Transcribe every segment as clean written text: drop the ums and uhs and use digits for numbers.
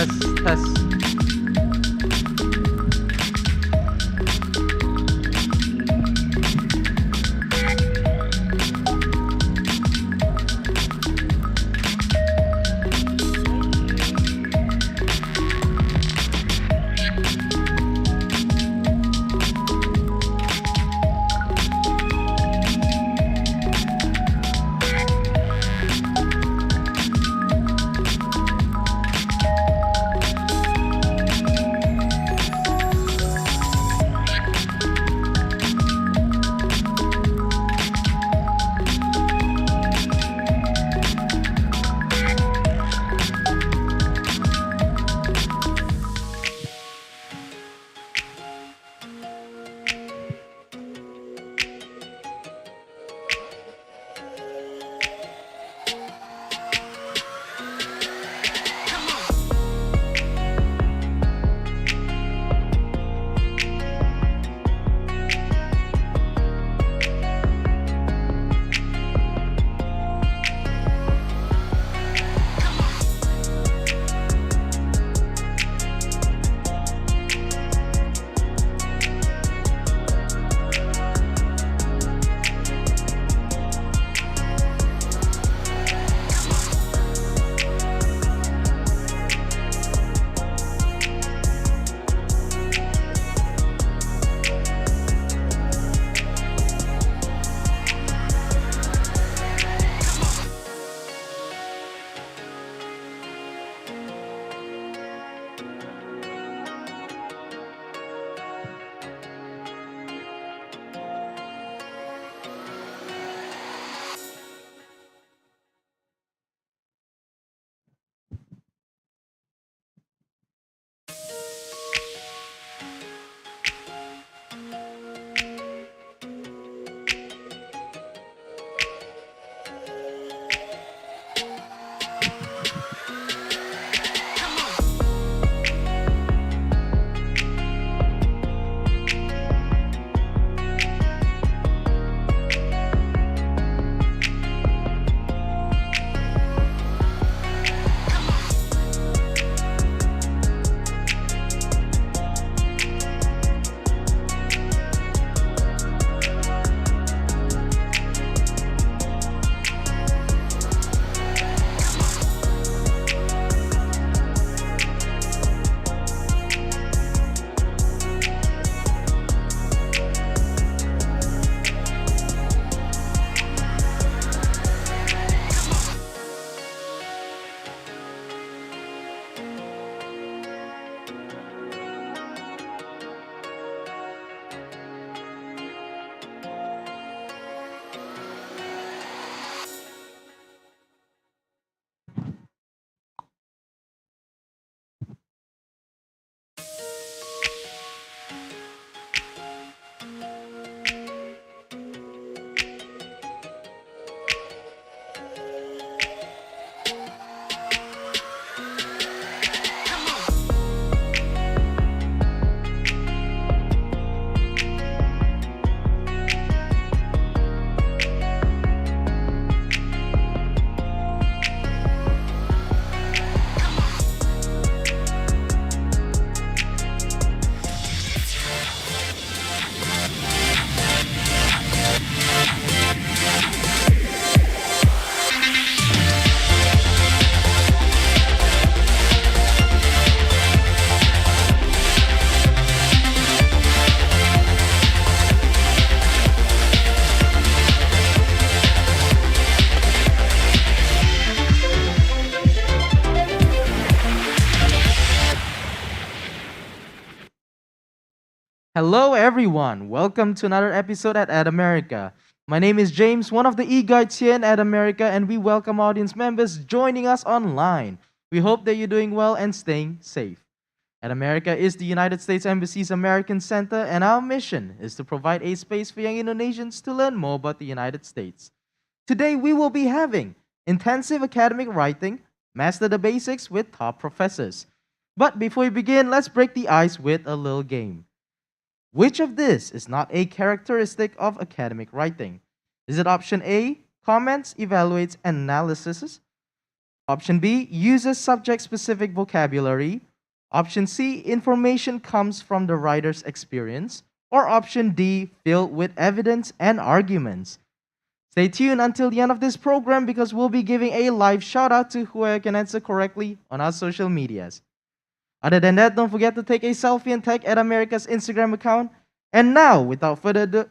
test. Hello, everyone. Welcome to another episode at America. My name is James, one of the e-guides here at America, and we welcome audience members joining us online. We hope that you're doing well and staying safe. At America is the United States Embassy's American Center, and our mission is to provide a space for young Indonesians to learn more about the United States. Today, we will be having intensive academic writing, master the basics with top professors. But before we begin, let's break the ice with a little game. Which of this is not a characteristic of academic writing? Is it option A, comments, evaluates, and analyses? Option B uses subject specific vocabulary. Option C, information comes from the writer's experience. Or option D, filled with evidence and arguments. Stay tuned until the end of this program because we'll be giving a live shout out to whoever can answer correctly on our social medias. Other than that, don't forget to take a selfie and tag at America's Instagram account. And now, without further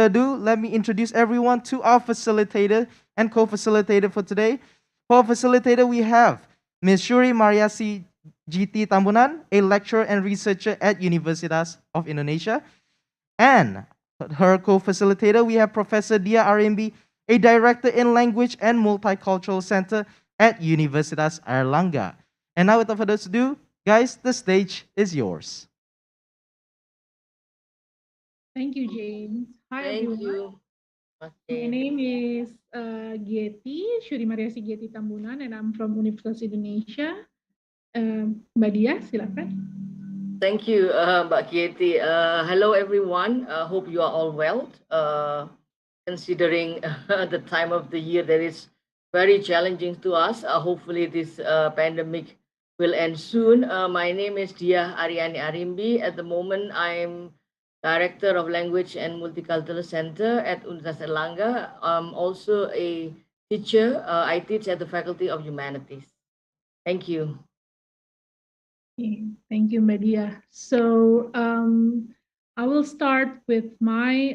ado, let me introduce everyone to our facilitator and co-facilitator for today. For facilitator, we have Ms. Shuri Mariasi GT Tambunan, a lecturer and researcher at Universitas of Indonesia. And her co-facilitator, we have Professor Dia RMB, a director in Language and Multicultural Center at Universitas Airlangga. And now, without further ado, guys, the stage is yours. Thank you, James. Hi, Thank everyone. you. My Okay. name is Gieti, Shuri Mariasi Gieti Tambunan, and I'm from Universitas Indonesia. Mbak Dia, silakan. Thank you, Mbak Kieti. Hello, everyone. Hope you are all well. Considering the time of the year that is very challenging to us. Hopefully, this pandemic will end soon. My name is Dia Ariani Arimbi. At the moment, I'm Director of Language and Multicultural Center at Universitas Erlangga. I'm also a teacher. I teach at the Faculty of Humanities. Thank you. Okay, thank you, Mbak Dia. So I will start with my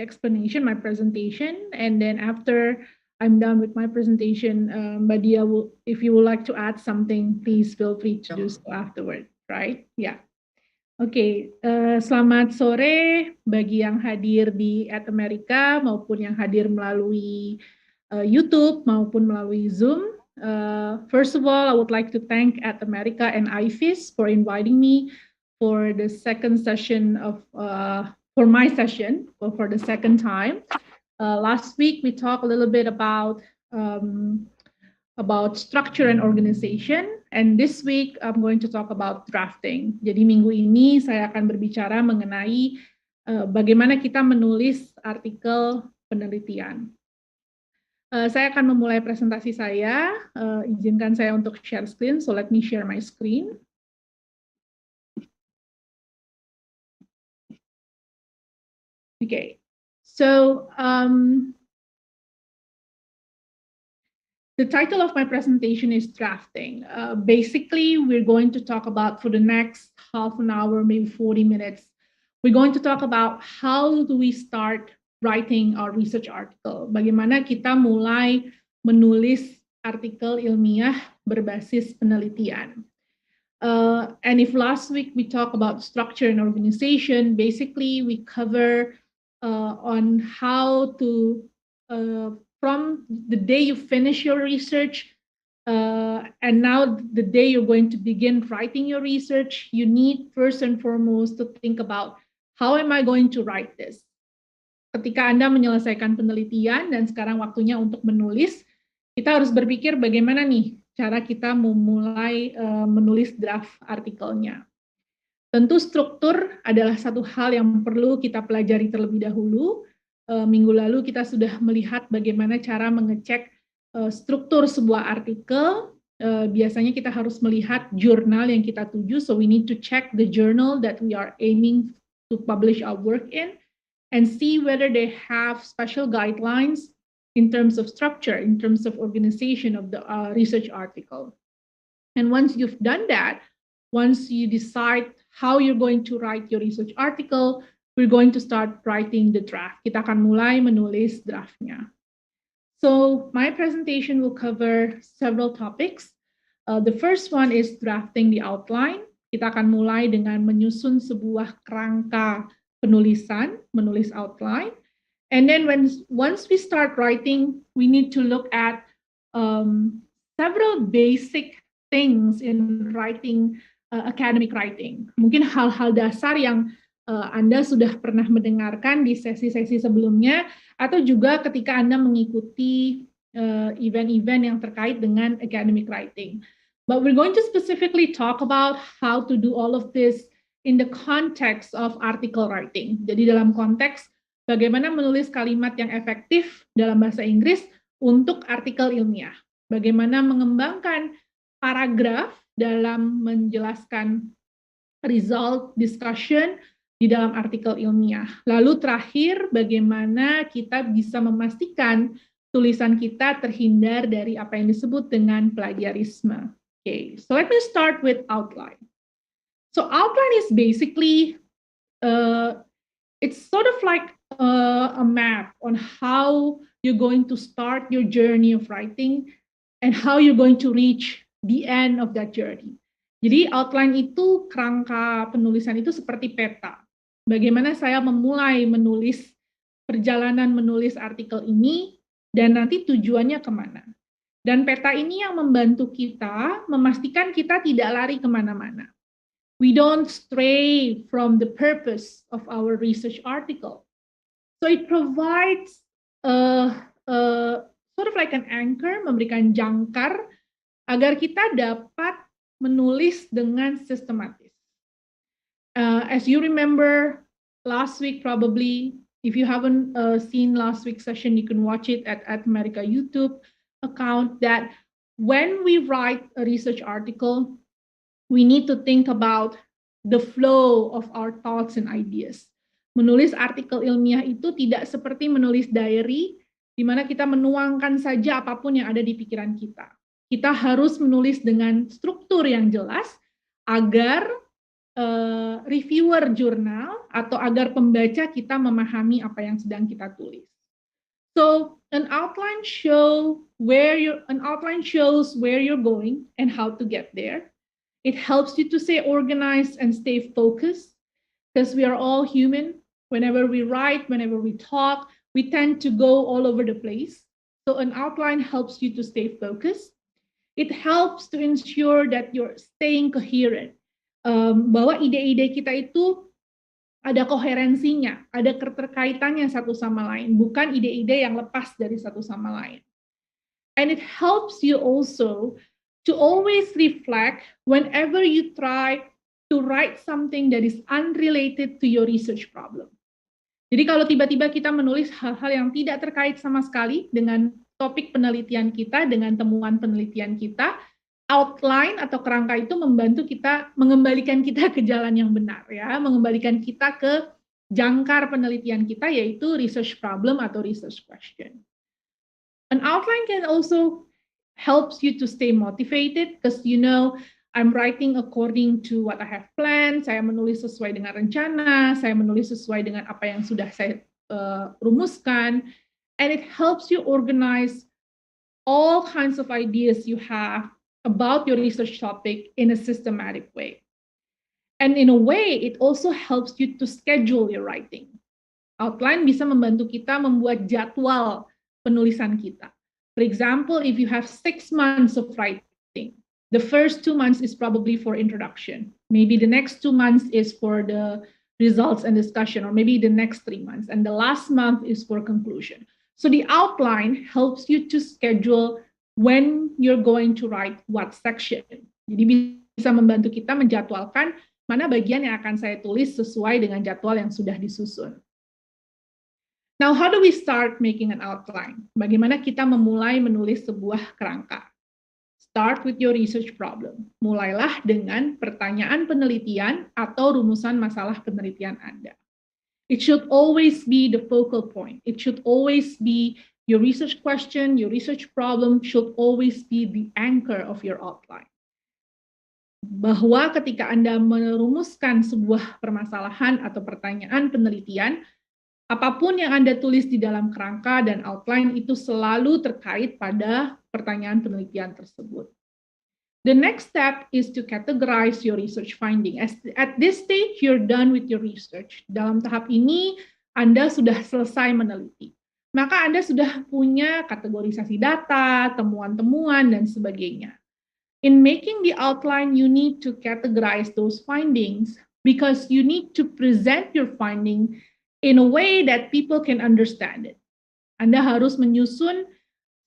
explanation, my presentation, and then after I'm done with my presentation, Mbak Dia, if you would like to add something, please feel free to do so afterward, right? Yeah. Oke, selamat sore bagi yang hadir di America maupun yang hadir melalui YouTube maupun melalui Zoom. First of all, I would like to thank America and IFIS for inviting me for the second session of for my session for the second time. Last week we talked a little bit about structure and organization, and this week I'm going to talk about drafting. Jadi minggu ini saya akan berbicara mengenai bagaimana kita menulis artikel penelitian. Saya akan memulai presentasi saya. Izinkan saya untuk share screen, so let me share my screen. Okay, so the title of my presentation is drafting. Basically, we're going to talk about for the next half an hour, maybe 40 minutes, we're going to talk about how do we start writing our research article. Bagaimana kita mulai menulis artikel ilmiah berbasis penelitian. And if last week we talked about structure and organization, basically we cover on how to, from the day you finish your research, and now the day you're going to begin writing your research, you need first and foremost to think about how am I going to write this? Ketika Anda menyelesaikan penelitian dan sekarang waktunya untuk menulis, kita harus berpikir bagaimana nih cara kita memulai menulis draft artikelnya. Tentu struktur adalah satu hal yang perlu kita pelajari terlebih dahulu. Minggu lalu kita sudah melihat bagaimana cara mengecek struktur sebuah artikel. Biasanya kita harus melihat jurnal yang kita tuju, so we need to check the journal that we are aiming to publish our work in and see whether they have special guidelines in terms of structure, in terms of organization of the research article. And once you've done that, once you decide how you're going to write your research article, we're going to start writing the draft. Kita akan mulai menulis draftnya. So my presentation will cover several topics. The first one is drafting the outline. Kita akan mulai dengan menyusun sebuah kerangka penulisan, menulis outline. And then once we start writing, we need to look at several basic things in writing, academic writing. Mungkin hal-hal dasar yang Anda sudah pernah mendengarkan di sesi-sesi sebelumnya, atau juga ketika Anda mengikuti event-event yang terkait dengan academic writing. But we're going to specifically talk about how to do all of this in the context of article writing. Jadi dalam konteks bagaimana menulis kalimat yang efektif dalam bahasa Inggris untuk artikel ilmiah. bagaimana mengembangkan paragraf dalam menjelaskan result discussion di dalam artikel ilmiah. Lalu terakhir, bagaimana kita bisa memastikan tulisan kita terhindar dari apa yang disebut dengan plagiarisme. Okay, so let me start with outline. So outline is basically, it's sort of like a map on how you're going to start your journey of writing and how you're going to reach the end of that journey. Jadi outline itu, kerangka penulisan itu seperti peta. Bagaimana saya memulai menulis, perjalanan menulis artikel ini, dan nanti tujuannya kemana. Dan peta ini yang membantu kita memastikan kita tidak lari kemana-mana. We don't stray from the purpose of our research article. So it provides sort of like an anchor, memberikan jangkar agar kita dapat menulis dengan sistematis. As you remember, last week probably, if you haven't seen last week's session, you can watch it at America YouTube account, that when we write a research article, we need to think about the flow of our thoughts and ideas. Menulis artikel ilmiah itu tidak seperti menulis diary, di mana kita menuangkan saja apapun yang ada di pikiran kita. Kita harus menulis dengan struktur yang jelas agar reviewer jurnal atau agar pembaca kita memahami apa yang sedang kita tulis. So an outline shows where you're going and how to get there. It helps you to stay organized and stay focused, because we are all human. Whenever we write, whenever we talk, we tend to go all over the place. So an outline helps you to stay focused. It helps to ensure that you're staying coherent. Bahwa ide-ide kita itu ada koherensinya, ada keterkaitannya satu sama lain, bukan ide-ide yang lepas dari satu sama lain. And it helps you also to always reflect whenever you try to write something that is unrelated to your research problem. Jadi kalau tiba-tiba kita menulis hal-hal yang tidak terkait sama sekali dengan topik penelitian kita, dengan temuan penelitian kita, outline atau kerangka itu membantu kita, mengembalikan kita ke jalan yang benar, ya, mengembalikan kita ke jangkar penelitian kita, yaitu research problem atau research question. An outline can also helps you to stay motivated, because you know I'm writing according to what I have planned. Saya menulis sesuai dengan rencana, saya menulis sesuai dengan apa yang sudah saya rumuskan, and it helps you organize all kinds of ideas you have about your research topic in a systematic way. And in a way, it also helps you to schedule your writing. Outline bisa membantu kita membuat jadwal penulisan kita. For example, if you have 6 months of writing, the first 2 months is probably for introduction. Maybe the next 2 months is for the results and discussion, or maybe the next 3 months. And the last month is for conclusion. So the outline helps you to schedule when you're going to write what section. Jadi bisa membantu kita menjadwalkan mana bagian yang akan saya tulis sesuai dengan jadwal yang sudah disusun. Now, how do we start making an outline? Bagaimana kita memulai menulis sebuah kerangka? Start with your research problem. Mulailah dengan pertanyaan penelitian atau rumusan masalah penelitian Anda. It should always be the focal point. It should always be your research question, your research problem should always be the anchor of your outline. Bahwa ketika Anda merumuskan sebuah permasalahan atau pertanyaan penelitian, apapun yang Anda tulis di dalam kerangka dan outline itu selalu terkait pada pertanyaan penelitian tersebut. The next step is to categorize your research finding. At this stage, you're done with your research. Dalam tahap ini, Anda sudah selesai meneliti. Maka Anda sudah punya kategorisasi data, temuan-temuan, dan sebagainya. In making the outline, you need to categorize those findings because you need to present your finding in a way that people can understand it. Anda harus menyusun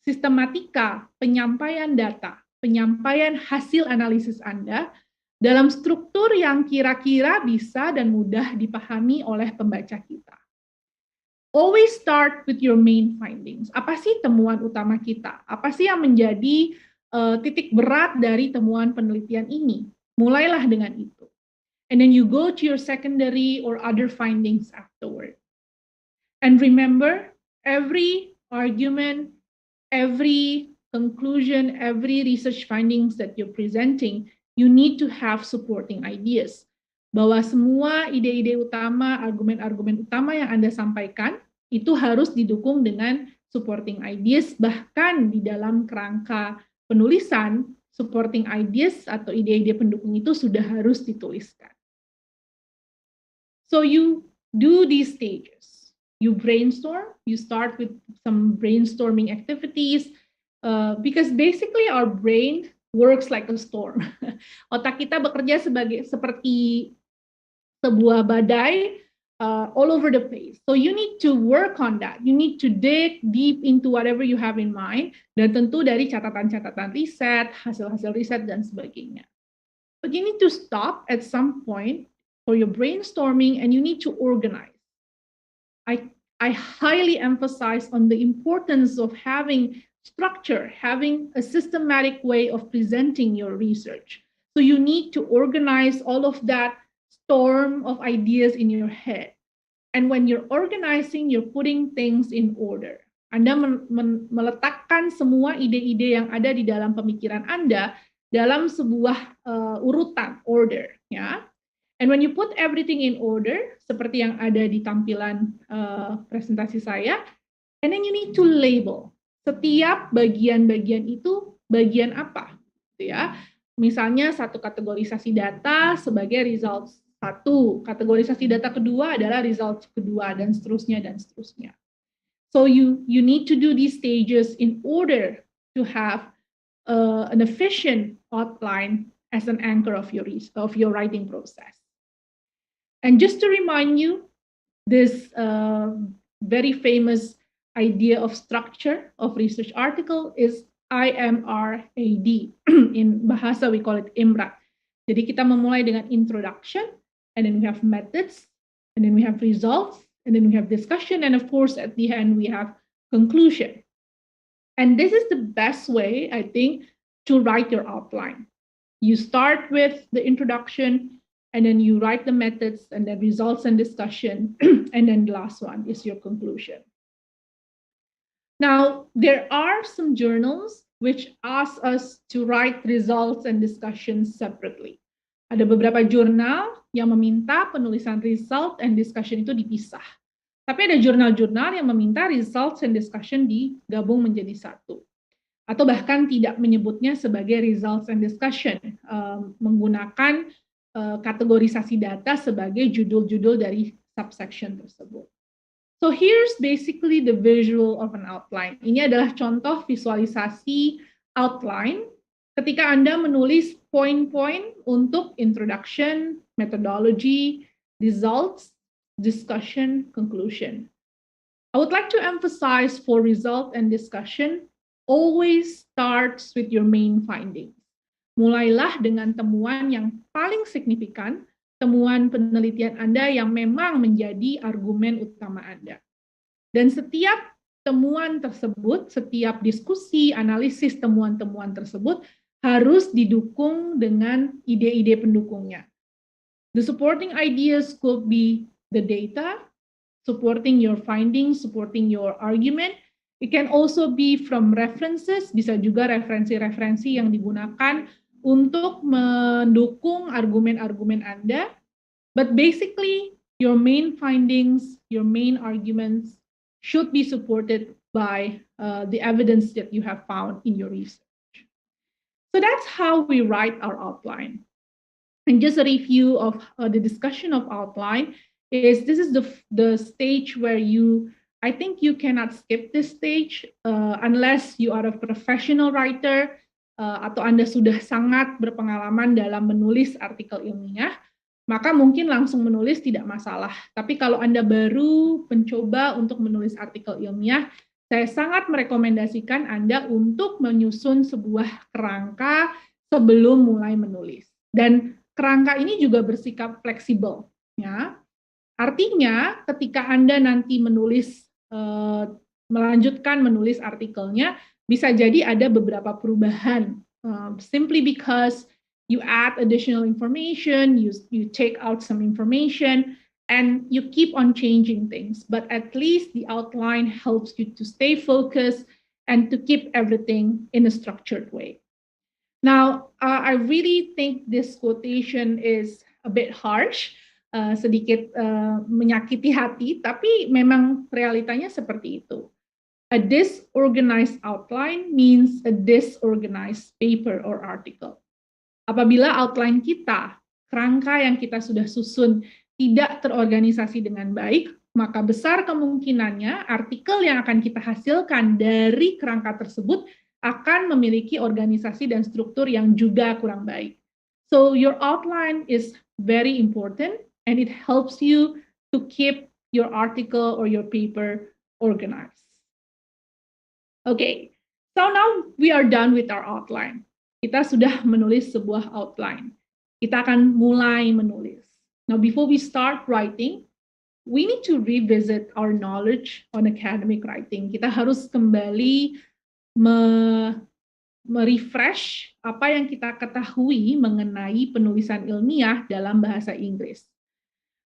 sistematika penyampaian data, penyampaian hasil analisis Anda dalam struktur yang kira-kira bisa dan mudah dipahami oleh pembaca kita. always start with your main findings. Apa sih temuan utama kita? Apa sih yang menjadi titik berat dari temuan penelitian ini? Mulailah dengan itu. And then you go to your secondary or other findings afterward. And remember, every argument, every conclusion, every research findings that you're presenting, you need to have supporting ideas. Bahwa semua ide-ide utama, argumen-argumen utama yang Anda sampaikan, itu harus didukung dengan supporting ideas, bahkan di dalam kerangka penulisan, supporting ideas atau ide-ide pendukung itu sudah harus dituliskan. So you do these stages. You brainstorm, you start with some brainstorming activities, because basically our brain works like a storm. Otak kita bekerja seperti sebuah badai all over the place. So you need to work on that. You need to dig deep into whatever you have in mind, dan tentu dari catatan-catatan riset, hasil-hasil riset, dan sebagainya. But you need to stop at some point for your brainstorming, and you need to organize. I highly emphasize on the importance of having structure, having a systematic way of presenting your research. So you need to organize all of that storm of ideas in your head. And when you're organizing, you're putting things in order. Anda meletakkan semua ide-ide yang ada di dalam pemikiran Anda dalam sebuah urutan, order, ya. And when you put everything in order, seperti yang ada di tampilan presentasi saya, and then you need to label. Setiap bagian-bagian itu bagian apa, gitu ya. Misalnya satu kategorisasi data sebagai results satu, kategorisasi data kedua adalah results kedua, dan seterusnya dan seterusnya. So you need to do these stages in order to have an efficient outline as an anchor of your writing process. And just to remind you, this very famous idea of structure of research article is IMRAD. In bahasa we call it IMRAD. Jadi kita memulai dengan introduction, and then we have methods, and then we have results, and then we have discussion, and of course at the end we have conclusion. And this is the best way, I think, to write your outline. You start with the introduction, and then you write the methods, and then results and discussion, and then the last one is your conclusion. Now, there are some journals which ask us to write results and discussions separately. Ada beberapa jurnal yang meminta penulisan result and discussion itu dipisah. Tapi ada jurnal-jurnal yang meminta results and discussion digabung menjadi satu. Atau bahkan tidak menyebutnya sebagai results and discussion, menggunakan kategorisasi data sebagai judul-judul dari subsection tersebut. So here's basically the visual of an outline. Ini adalah contoh visualisasi outline ketika Anda menulis poin-poin untuk introduction, methodology, results, discussion, conclusion. I would like to emphasize for result and discussion, always starts with your main findings. Mulailah dengan temuan yang paling signifikan, temuan penelitian Anda yang memang menjadi argumen utama Anda. Dan setiap temuan tersebut, setiap diskusi, analisis temuan-temuan tersebut harus didukung dengan ide-ide pendukungnya. The supporting ideas could be the data, supporting your findings, supporting your argument. It can also be from references, bisa juga referensi-referensi yang digunakan untuk mendukung argumen-argumen Anda. But basically, your main findings, your main arguments should be supported by the evidence that you have found in your research. So that's how we write our outline. And just a review of the discussion of outline is this is the stage where I think you cannot skip this stage unless you are a professional writer atau Anda sudah sangat berpengalaman dalam menulis artikel ilmiah, maka mungkin langsung menulis tidak masalah. Tapi kalau Anda baru mencoba untuk menulis artikel ilmiah, saya sangat merekomendasikan Anda untuk menyusun sebuah kerangka sebelum mulai menulis. Dan kerangka ini juga bersikap fleksibel, ya. Artinya, ketika Anda nanti melanjutkan menulis artikelnya, bisa jadi ada beberapa perubahan. Simply because you add additional information, you take out some information, and you keep on changing things. But at least the outline helps you to stay focused and to keep everything in a structured way. Now, I really think this quotation is a bit harsh, sedikit menyakiti hati, tapi memang realitanya seperti itu. A disorganized outline means a disorganized paper or article. Apabila outline kita, kerangka yang kita sudah susun, tidak terorganisasi dengan baik, maka besar kemungkinannya artikel yang akan kita hasilkan dari kerangka tersebut akan memiliki organisasi dan struktur yang juga kurang baik. So your outline is very important and it helps you to keep your article or your paper organized. Okay, so now we are done with our outline. Kita sudah menulis sebuah outline. Kita akan mulai menulis. Now, before we start writing, we need to revisit our knowledge on academic writing. Kita harus kembali merefresh apa yang kita ketahui mengenai penulisan ilmiah dalam bahasa Inggris.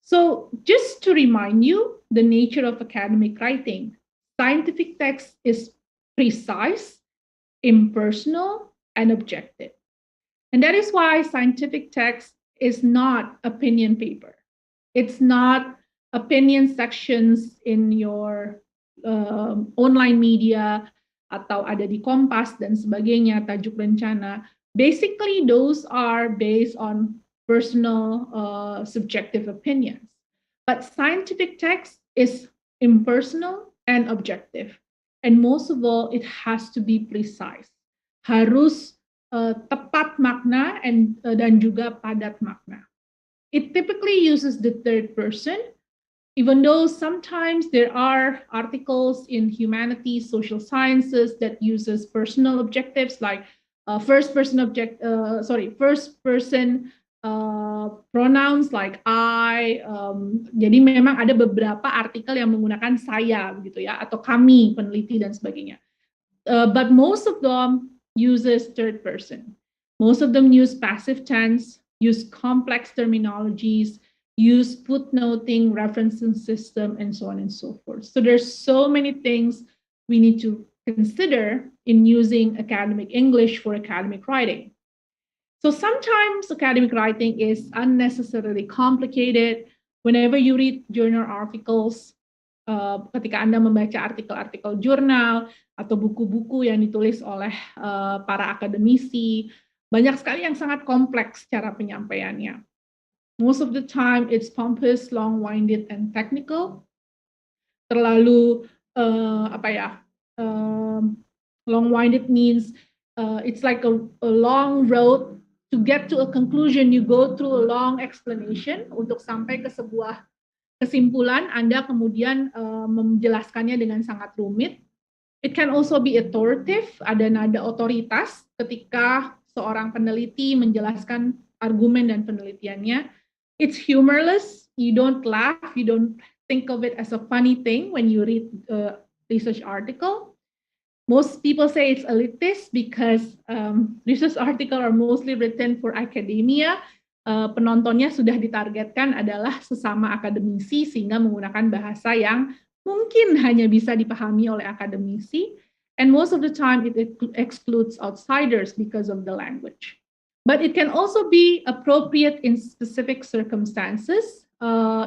So, just to remind you the nature of academic writing, scientific text is precise, impersonal, and objective. And that is why scientific text is not opinion paper. It's not opinion sections in your online media atau ada di Kompas dan sebagainya, tajuk rencana. Basically, those are based on personal subjective opinions. But scientific text is impersonal and objective. And most of all, it has to be precise. Harus tepat makna dan juga padat makna. It typically uses the third person, even though sometimes there are articles in humanities, social sciences that uses personal objectives like first person pronouns like I. Jadi memang ada beberapa artikel yang menggunakan saya gitu ya, atau kami peneliti dan sebagainya. But most of them uses third person. Most of them use passive tense, use complex terminologies, use footnoting, referencing system, and so on and so forth. So there's so many things we need to consider in using academic English for academic writing. So sometimes academic writing is unnecessarily complicated. Whenever you read journal articles, ketika Anda membaca artikel-artikel jurnal atau buku-buku yang ditulis oleh para akademisi, banyak sekali yang sangat kompleks cara penyampaiannya. Most of the time it's pompous, long-winded, and technical. Terlalu long-winded means it's like a long road. To get to a conclusion, you go through a long explanation untuk sampai ke sebuah kesimpulan. Anda kemudian menjelaskannya dengan sangat rumit. It can also be authoritative, ada nada otoritas ketika seorang peneliti menjelaskan argumen dan penelitiannya. It's humorless, you don't laugh, you don't think of it as a funny thing when you read a research article. Most people say it's elitist because research articles are mostly written for academia. Penontonnya sudah ditargetkan adalah sesama akademisi sehingga menggunakan bahasa yang mungkin hanya bisa dipahami oleh akademisi. And most of the time it excludes outsiders because of the language. But it can also be appropriate in specific circumstances.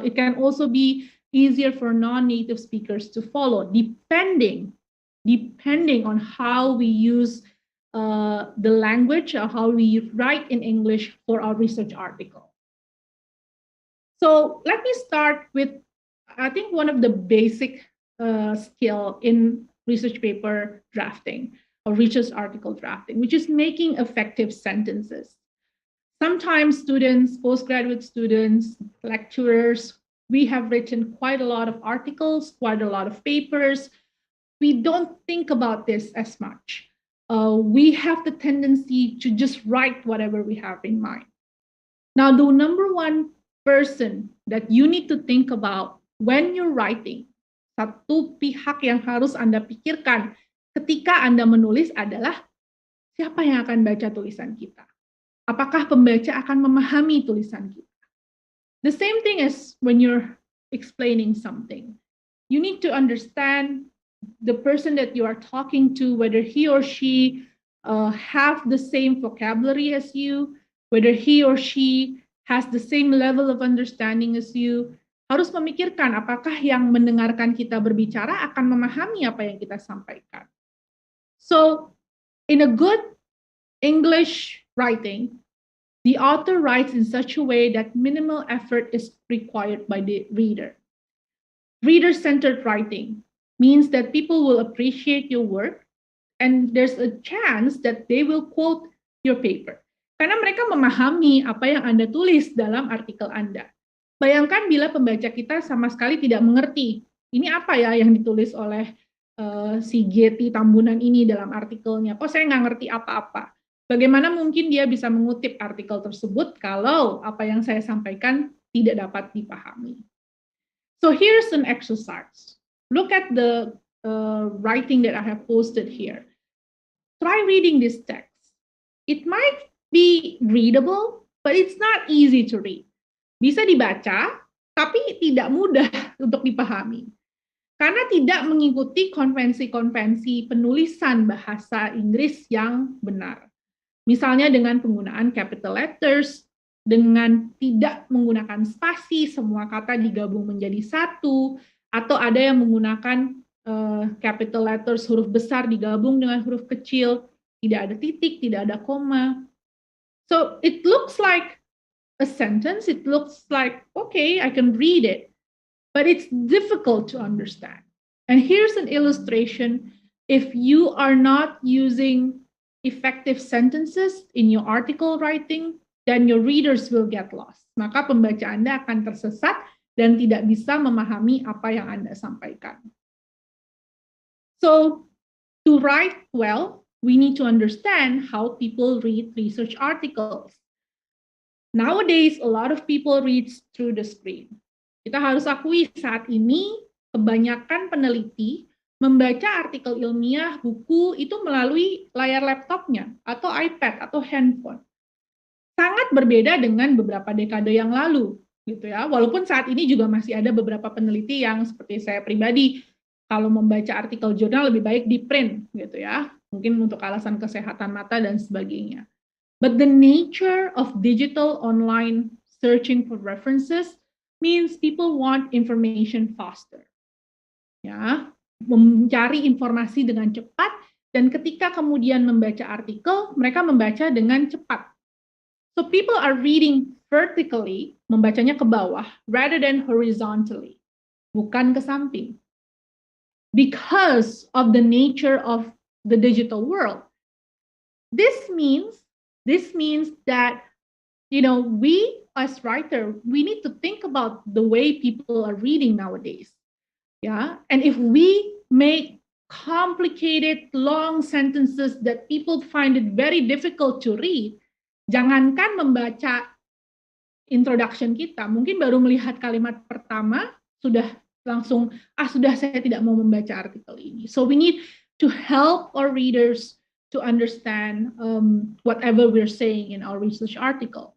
It can also be easier for non-native speakers to follow, depending on how we use the language or how we write in English for our research article. So let me start with, I think, one of the basic skill in research paper drafting or research article drafting, which is making effective sentences. Sometimes students, postgraduate students, lecturers, we have written quite a lot of articles, quite a lot of papers. We don't think about this as much. We have the tendency to just write whatever we have in mind. Now, the number one person that you need to think about when you're writing, satu pihak yang harus Anda pikirkan ketika Anda menulis adalah siapa yang akan baca tulisan kita? Apakah pembaca akan memahami tulisan kita? The same thing as when you're explaining something. You need to understand the person that you are talking to, whether he or she have the same vocabulary as you, whether he or she has the same level of understanding as you. Harus memikirkan apakah yang mendengarkan kita berbicara akan memahami apa yang kita sampaikan. So, in a good English writing, the author writes in such a way that minimal effort is required by the reader. Reader-centered writing means that people will appreciate your work and there's a chance that they will quote your paper. Karena mereka memahami apa yang Anda tulis dalam artikel Anda. Bayangkan bila pembaca kita sama sekali tidak mengerti, ini apa ya yang ditulis oleh si Getty Tambunan ini dalam artikelnya. Kok saya nggak ngerti apa-apa. Bagaimana mungkin dia bisa mengutip artikel tersebut kalau apa yang saya sampaikan tidak dapat dipahami. So here's an exercise. Look at the writing that I have posted here. Try reading this text. It might be readable, but it's not easy to read. Bisa dibaca, tapi tidak mudah untuk dipahami. Karena tidak mengikuti konvensi-konvensi penulisan bahasa Inggris yang benar. Misalnya dengan penggunaan capital letters, dengan tidak menggunakan spasi, semua kata digabung menjadi satu, atau ada yang menggunakan capital letters huruf besar digabung dengan huruf kecil, tidak ada titik, tidak ada koma. So it looks like a sentence, it looks like, okay, I can read it, but it's difficult to understand. And here's an illustration. If you are not using effective sentences in your article writing, then your readers will get lost. Maka pembaca Anda akan tersesat dan tidak bisa memahami apa yang Anda sampaikan. So, to write well, we need to understand how people read research articles. Nowadays, a lot of people read through the screen. Kita harus akui saat ini kebanyakan peneliti membaca artikel ilmiah, buku itu melalui layar laptopnya, atau iPad, atau handphone. Sangat berbeda dengan beberapa dekade yang lalu, gitu ya. Walaupun saat ini juga masih ada beberapa peneliti yang seperti saya pribadi, kalau membaca artikel jurnal lebih baik di print, gitu ya. Mungkin untuk alasan kesehatan mata dan sebagainya. But the nature of digital online searching for references means people want information faster. Ya, mencari informasi dengan cepat, dan ketika kemudian membaca artikel, mereka membaca dengan cepat. So people are reading vertically, membacanya ke bawah, rather than horizontally, bukan ke samping. Because of the nature of the digital world. This means that, we as writer, we need to think about the way people are reading nowadays. Yeah, and if we make complicated, long sentences that people find it very difficult to read, jangankan membaca introduction kita, mungkin baru melihat kalimat pertama, sudah langsung, sudah saya tidak mau membaca artikel ini. So we need to help our readers to understand whatever we're saying in our research article.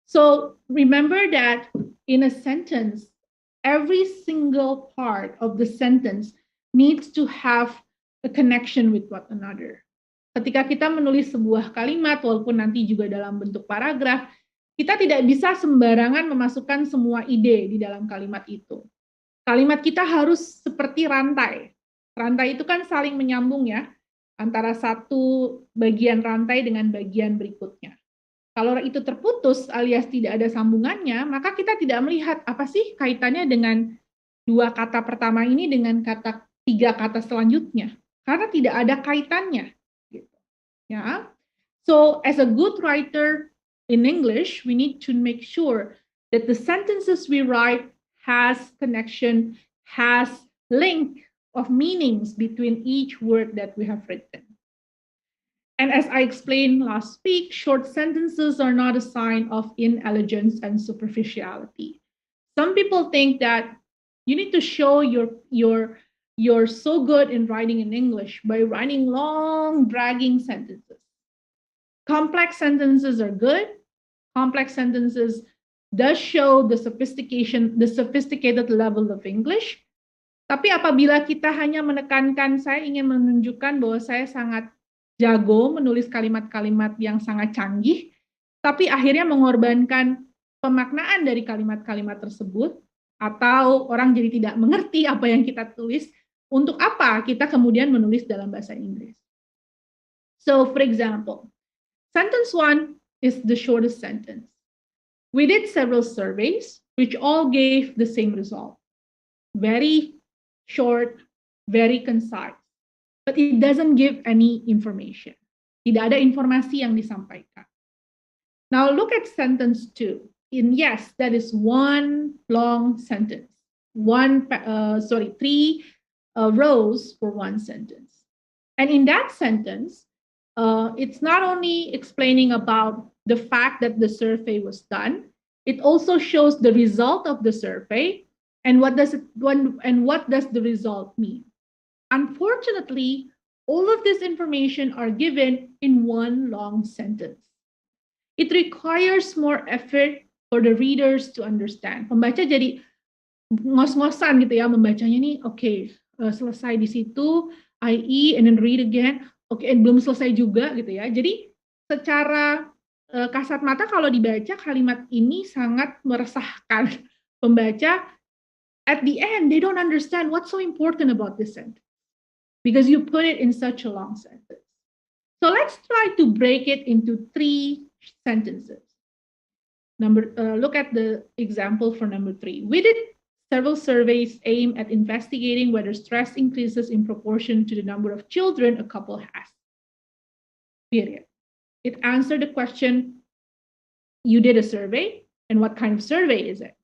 So remember that in a sentence, every single part of the sentence needs to have a connection with one another. Ketika kita menulis sebuah kalimat, walaupun nanti juga dalam bentuk paragraf, kita tidak bisa sembarangan memasukkan semua ide di dalam kalimat itu. Kalimat kita harus seperti rantai. Rantai itu kan saling menyambung ya, antara satu bagian rantai dengan bagian berikutnya. Kalau itu terputus alias tidak ada sambungannya, maka kita tidak melihat apa sih kaitannya dengan dua kata pertama ini dengan tiga kata selanjutnya. Karena tidak ada kaitannya. Gitu. Ya. So, as a good writer in English, we need to make sure that the sentences we write has connection, has link of meanings between each word that we have written. And as I explained last week, short sentences are not a sign of inelegance and superficiality. Some people think that you need to show you're so good in writing in English by writing long, dragging sentences. Complex sentences are good. Complex sentences does show the sophisticated level of English. Tapi apabila kita hanya menekankan, saya ingin menunjukkan bahwa saya sangat jago menulis kalimat-kalimat yang sangat canggih, tapi akhirnya mengorbankan pemaknaan dari kalimat-kalimat tersebut, atau orang jadi tidak mengerti apa yang kita tulis, untuk apa kita kemudian menulis dalam bahasa Inggris. So, for example, sentence 1 is the shortest sentence. We did several surveys, which all gave the same result. Very short, very concise. But it doesn't give any information. Tidak ada informasi yang disampaikan. Now look at sentence 2. Yes, that is one long sentence. 3 rows for one sentence. And in that sentence, it's not only explaining about the fact that the survey was done, it also shows the result of the survey and what does the result mean. Unfortunately, all of this information are given in one long sentence. It requires more effort for the readers to understand. Pembaca jadi ngos-ngosan gitu ya membacanya nih. Oke, selesai di situ, IE and then read again. Oke, belum selesai juga gitu ya. Jadi secara kasat mata kalau dibaca kalimat ini sangat meresahkan pembaca. At the end, they don't understand what's so important about this sentence because you put it in such a long sentence. So let's try to break it into 3 sentences. Look at the example for number 3. We did several surveys aimed at investigating whether stress increases in proportion to the number of children a couple has. Period. It answered the question, you did a survey, and what kind of survey is it?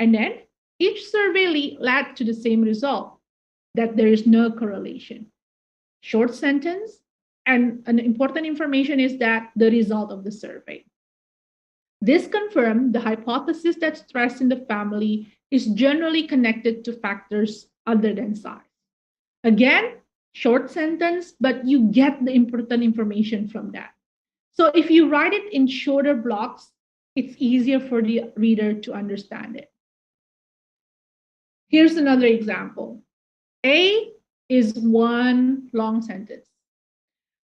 And then each survey led to the same result, that there is no correlation. Short sentence, and an important information is that the result of the survey. This confirmed the hypothesis that stress in the family is generally connected to factors other than size. Again, short sentence, but you get the important information from that. So if you write it in shorter blocks, it's easier for the reader to understand it. Here's another example. A is one long sentence.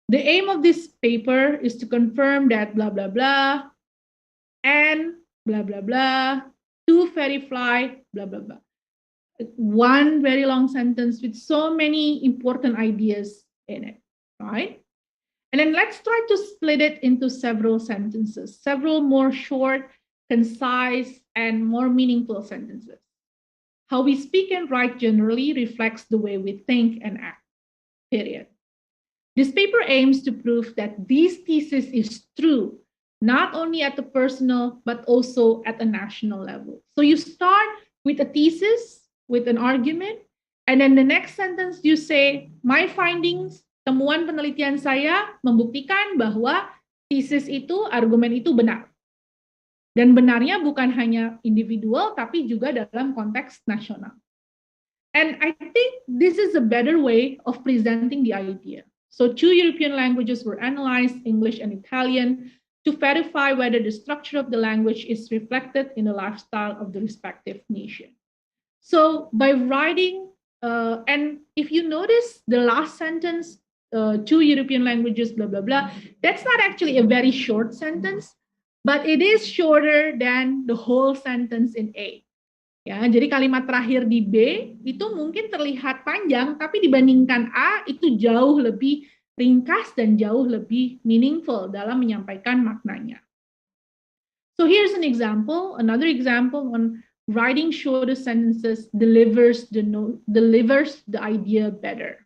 The aim of this paper is to confirm that blah, blah, blah, and blah, blah, blah, 2 fairy fly, blah, blah, blah. One very long sentence with so many important ideas in it, right? And then let's try to split it into several sentences, several more short, concise, and more meaningful sentences. How we speak and write generally reflects the way we think and act, period. This paper aims to prove that this thesis is true, not only at the personal, but also at a national level. So you start with a thesis, with an argument, and then the next sentence you say, my findings, temuan penelitian saya membuktikan bahwa thesis itu, argumen itu benar. Dan benarnya bukan hanya individual, tapi juga dalam konteks nasional. And I think this is a better way of presenting the idea. So 2 European languages were analyzed, English and Italian, to verify whether the structure of the language is reflected in the lifestyle of the respective nation. So by writing, and if you notice the last sentence, 2 European languages, blah, blah, blah, that's not actually a very short sentence, but it is shorter than the whole sentence in A. Ya, jadi kalimat terakhir di B itu mungkin terlihat panjang, tapi dibandingkan A itu jauh lebih ringkas dan jauh lebih meaningful dalam menyampaikan maknanya. So here's an example, another example on writing shorter sentences delivers the idea better.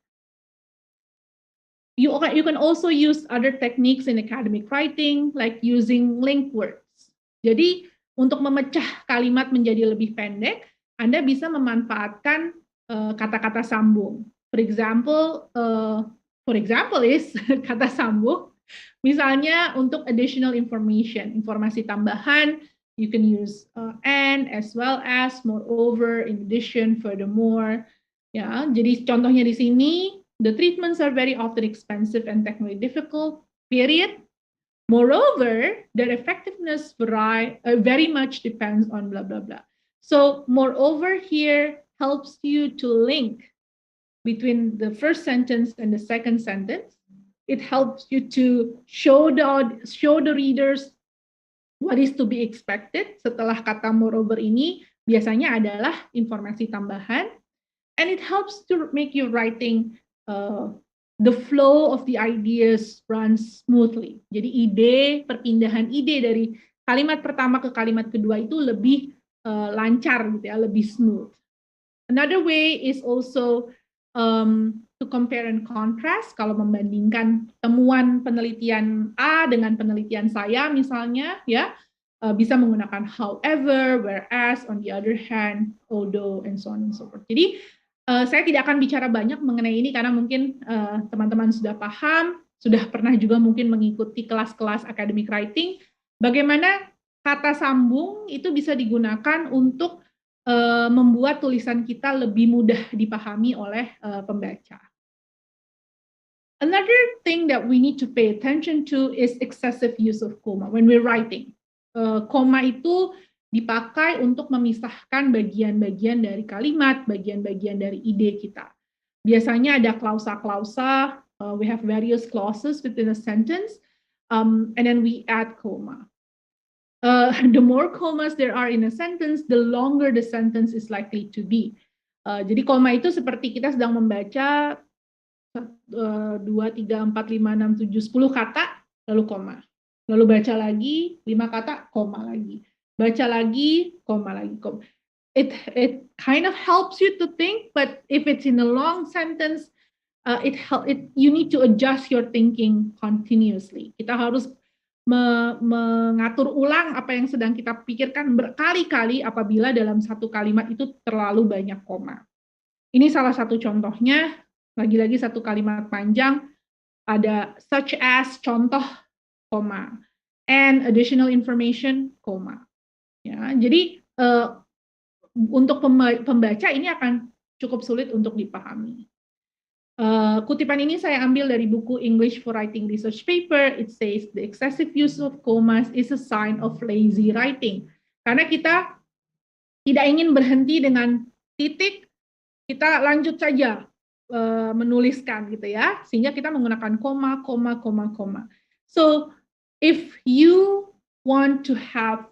You can also use other techniques in academic writing, like using linked words. Jadi untuk memecah kalimat menjadi lebih pendek, Anda bisa memanfaatkan kata-kata sambung. For example, for example is kata sambung. Misalnya untuk additional information, informasi tambahan, you can use and as well as, moreover, in addition, furthermore. Ya, jadi contohnya di sini, the treatments are very often expensive and technically difficult, period. Moreover, their effectiveness very much depends on blah, blah, blah. So, moreover here helps you to link between the first sentence and the second sentence. It helps you to show the readers what is to be expected. Setelah kata moreover ini biasanya adalah informasi tambahan. And it helps to make your writing the flow of the ideas runs smoothly. Jadi perpindahan ide dari kalimat pertama ke kalimat kedua itu lebih lancar gitu ya, lebih smooth. Another way is also to compare and contrast. Kalau membandingkan temuan penelitian A dengan penelitian saya misalnya, ya bisa menggunakan however, whereas, on the other hand, although, and so on and so forth. Jadi saya tidak akan bicara banyak mengenai ini karena mungkin teman-teman sudah paham, sudah pernah juga mungkin mengikuti kelas-kelas academic writing, bagaimana kata sambung itu bisa digunakan untuk membuat tulisan kita lebih mudah dipahami oleh pembaca. Another thing that we need to pay attention to is excessive use of comma when we're writing. Koma itu dipakai untuk memisahkan bagian-bagian dari kalimat, bagian-bagian dari ide kita. Biasanya ada klausa-klausa, we have various clauses within a sentence, and then we add comma. The more commas there are in a sentence, the longer the sentence is likely to be. Jadi koma itu seperti kita sedang membaca 2, 3, 4, 5, 6, 7, 10 kata, lalu koma. Lalu baca lagi, 5 kata, koma lagi. Baca lagi, koma lagi, koma. It kind of helps you to think, but if it's in a long sentence, you need to adjust your thinking continuously. Kita harus mengatur ulang apa yang sedang kita pikirkan berkali-kali apabila dalam satu kalimat itu terlalu banyak koma. Ini salah satu contohnya, lagi-lagi satu kalimat panjang, ada such as, contoh, koma, and additional information, koma. Ya, jadi untuk pembaca ini akan cukup sulit untuk dipahami. Kutipan ini saya ambil dari buku English for Writing Research Paper. It says the excessive use of commas is a sign of lazy writing. Karena kita tidak ingin berhenti dengan titik, kita lanjut saja menuliskan gitu ya, sehingga kita menggunakan koma, koma, koma, koma. So if you want to have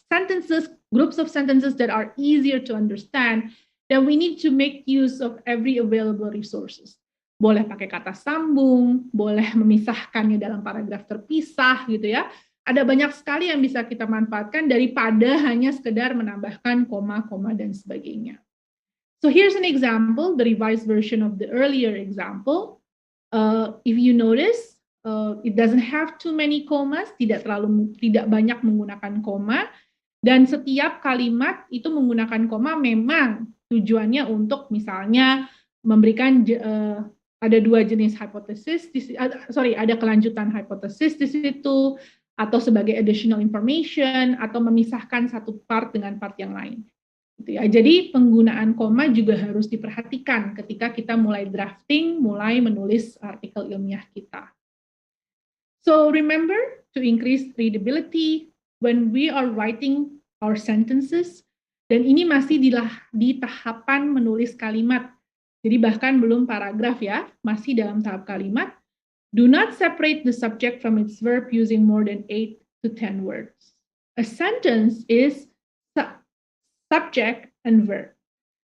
sentences, groups of sentences that are easier to understand, then we need to make use of every available resources. Boleh pakai kata sambung, boleh memisahkannya dalam paragraf terpisah gitu ya. Ada banyak sekali yang bisa kita manfaatkan daripada hanya sekedar menambahkan koma, koma, dan sebagainya. So here's an example, the revised version of the earlier example. If you notice, it doesn't have too many commas, tidak banyak menggunakan koma, dan setiap kalimat itu menggunakan koma memang tujuannya untuk misalnya memberikan ada dua jenis hipotesis, ada kelanjutan hipotesis di situ, atau sebagai additional information, atau memisahkan satu part dengan part yang lain. Gitu ya. Jadi penggunaan koma juga harus diperhatikan ketika kita mulai drafting, mulai menulis artikel ilmiah kita. So remember to increase readability when we are writing our sentences, dan ini masih di tahapan menulis kalimat. Jadi bahkan belum paragraf ya, masih dalam tahap kalimat. Do not separate the subject from its verb using more than 8 to 10 words. A sentence is subject and verb.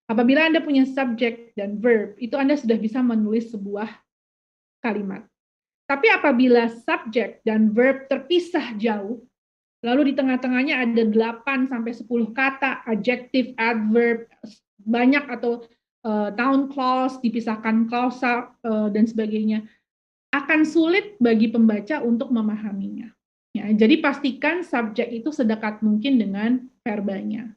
Apabila Anda punya subject dan verb, itu Anda sudah bisa menulis sebuah kalimat. Tapi apabila subject dan verb terpisah jauh, lalu di tengah-tengahnya ada 8 sampai 10 kata, adjective, adverb, banyak atau noun clause, dipisahkan klausa, dan sebagainya, akan sulit bagi pembaca untuk memahaminya. Ya, jadi pastikan subjek itu sedekat mungkin dengan verbanya.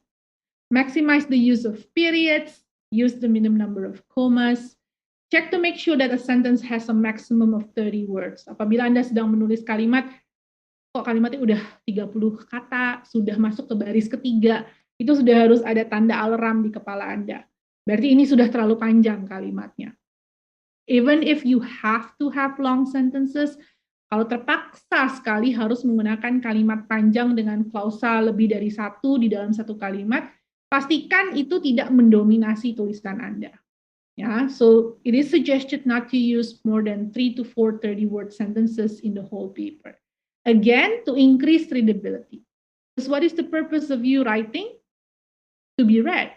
Maximize the use of periods, use the minimum number of commas, check to make sure that a sentence has a maximum of 30 words. Apabila Anda sedang menulis kalimat, kok kalimatnya udah 30 kata, sudah masuk ke baris ketiga, itu sudah harus ada tanda alarm di kepala Anda. Berarti ini sudah terlalu panjang kalimatnya. Even if you have to have long sentences, kalau terpaksa sekali harus menggunakan kalimat panjang dengan klausa lebih dari satu di dalam satu kalimat, pastikan itu tidak mendominasi tulisan Anda. Yeah, so it is suggested not to use more than 3 to 4 30-word sentences in the whole paper. Again, to increase readability. Because what is the purpose of you writing? To be read.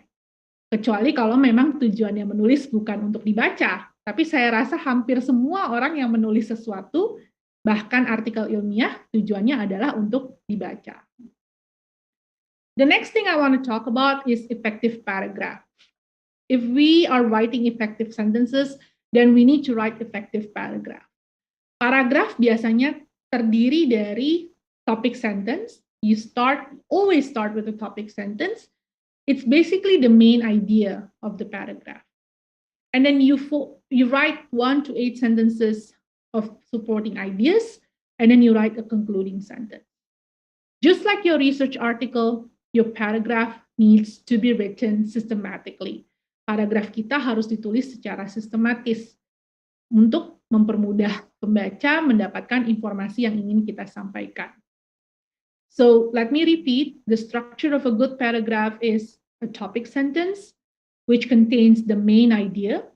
Kecuali kalau memang tujuannya menulis bukan untuk dibaca. Tapi saya rasa hampir semua orang yang menulis sesuatu, bahkan artikel ilmiah, tujuannya adalah untuk dibaca. The next thing I want to talk about is effective paragraph. If we are writing effective sentences, then we need to write effective paragraph. Paragraph biasanya terdiri dari topic sentence. You always start with a topic sentence. It's basically the main idea of the paragraph. And then you write 1 to 8 sentences of supporting ideas, and then you write a concluding sentence. Just like your research article, your paragraph needs to be written systematically. Paragraf kita harus ditulis secara sistematis untuk mempermudah pembaca mendapatkan informasi yang ingin kita sampaikan. So let me repeat, the structure of a good paragraph is a topic sentence, which contains the main idea,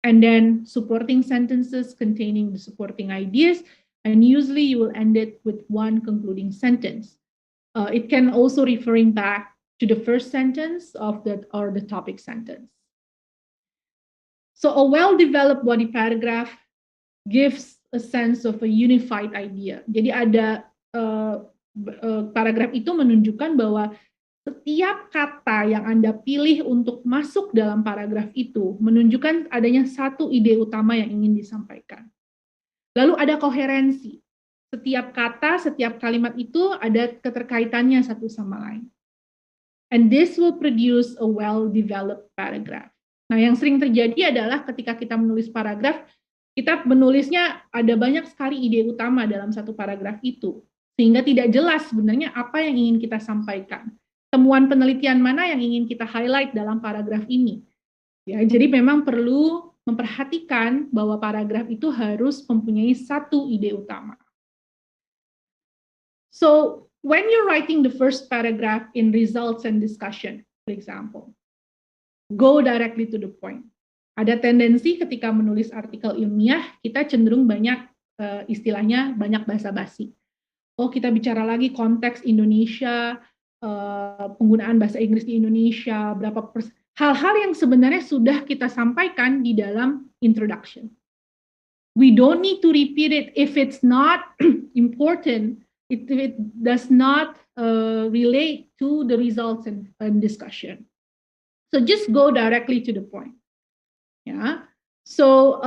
and then supporting sentences containing the supporting ideas, and usually you will end it with one concluding sentence. It can also referring back to the first sentence of the topic sentence. So a well-developed body paragraph gives a sense of a unified idea. Jadi ada paragraf itu menunjukkan bahwa setiap kata yang Anda pilih untuk masuk dalam paragraf itu menunjukkan adanya satu ide utama yang ingin disampaikan. Lalu ada koherensi. Setiap kata, setiap kalimat itu ada keterkaitannya satu sama lain. And this will produce a well-developed paragraph. Nah, yang sering terjadi adalah ketika kita menulis paragraf, kita menulisnya ada banyak sekali ide utama dalam satu paragraf itu, sehingga tidak jelas sebenarnya apa yang ingin kita sampaikan. Temuan penelitian mana yang ingin kita highlight dalam paragraf ini. Ya, jadi memang perlu memperhatikan bahwa paragraf itu harus mempunyai satu ide utama. So, when you're writing the first paragraph in results and discussion, for example, go directly to the point. Ada tendensi ketika menulis artikel ilmiah, kita cenderung banyak istilahnya banyak basa-basi. Oh, kita bicara lagi konteks Indonesia, penggunaan bahasa Inggris di Indonesia, berapa hal-hal yang sebenarnya sudah kita sampaikan di dalam introduction. We don't need to repeat it if it's not important, if it does not relate to the results and discussion. So just go directly to the point. Yeah. So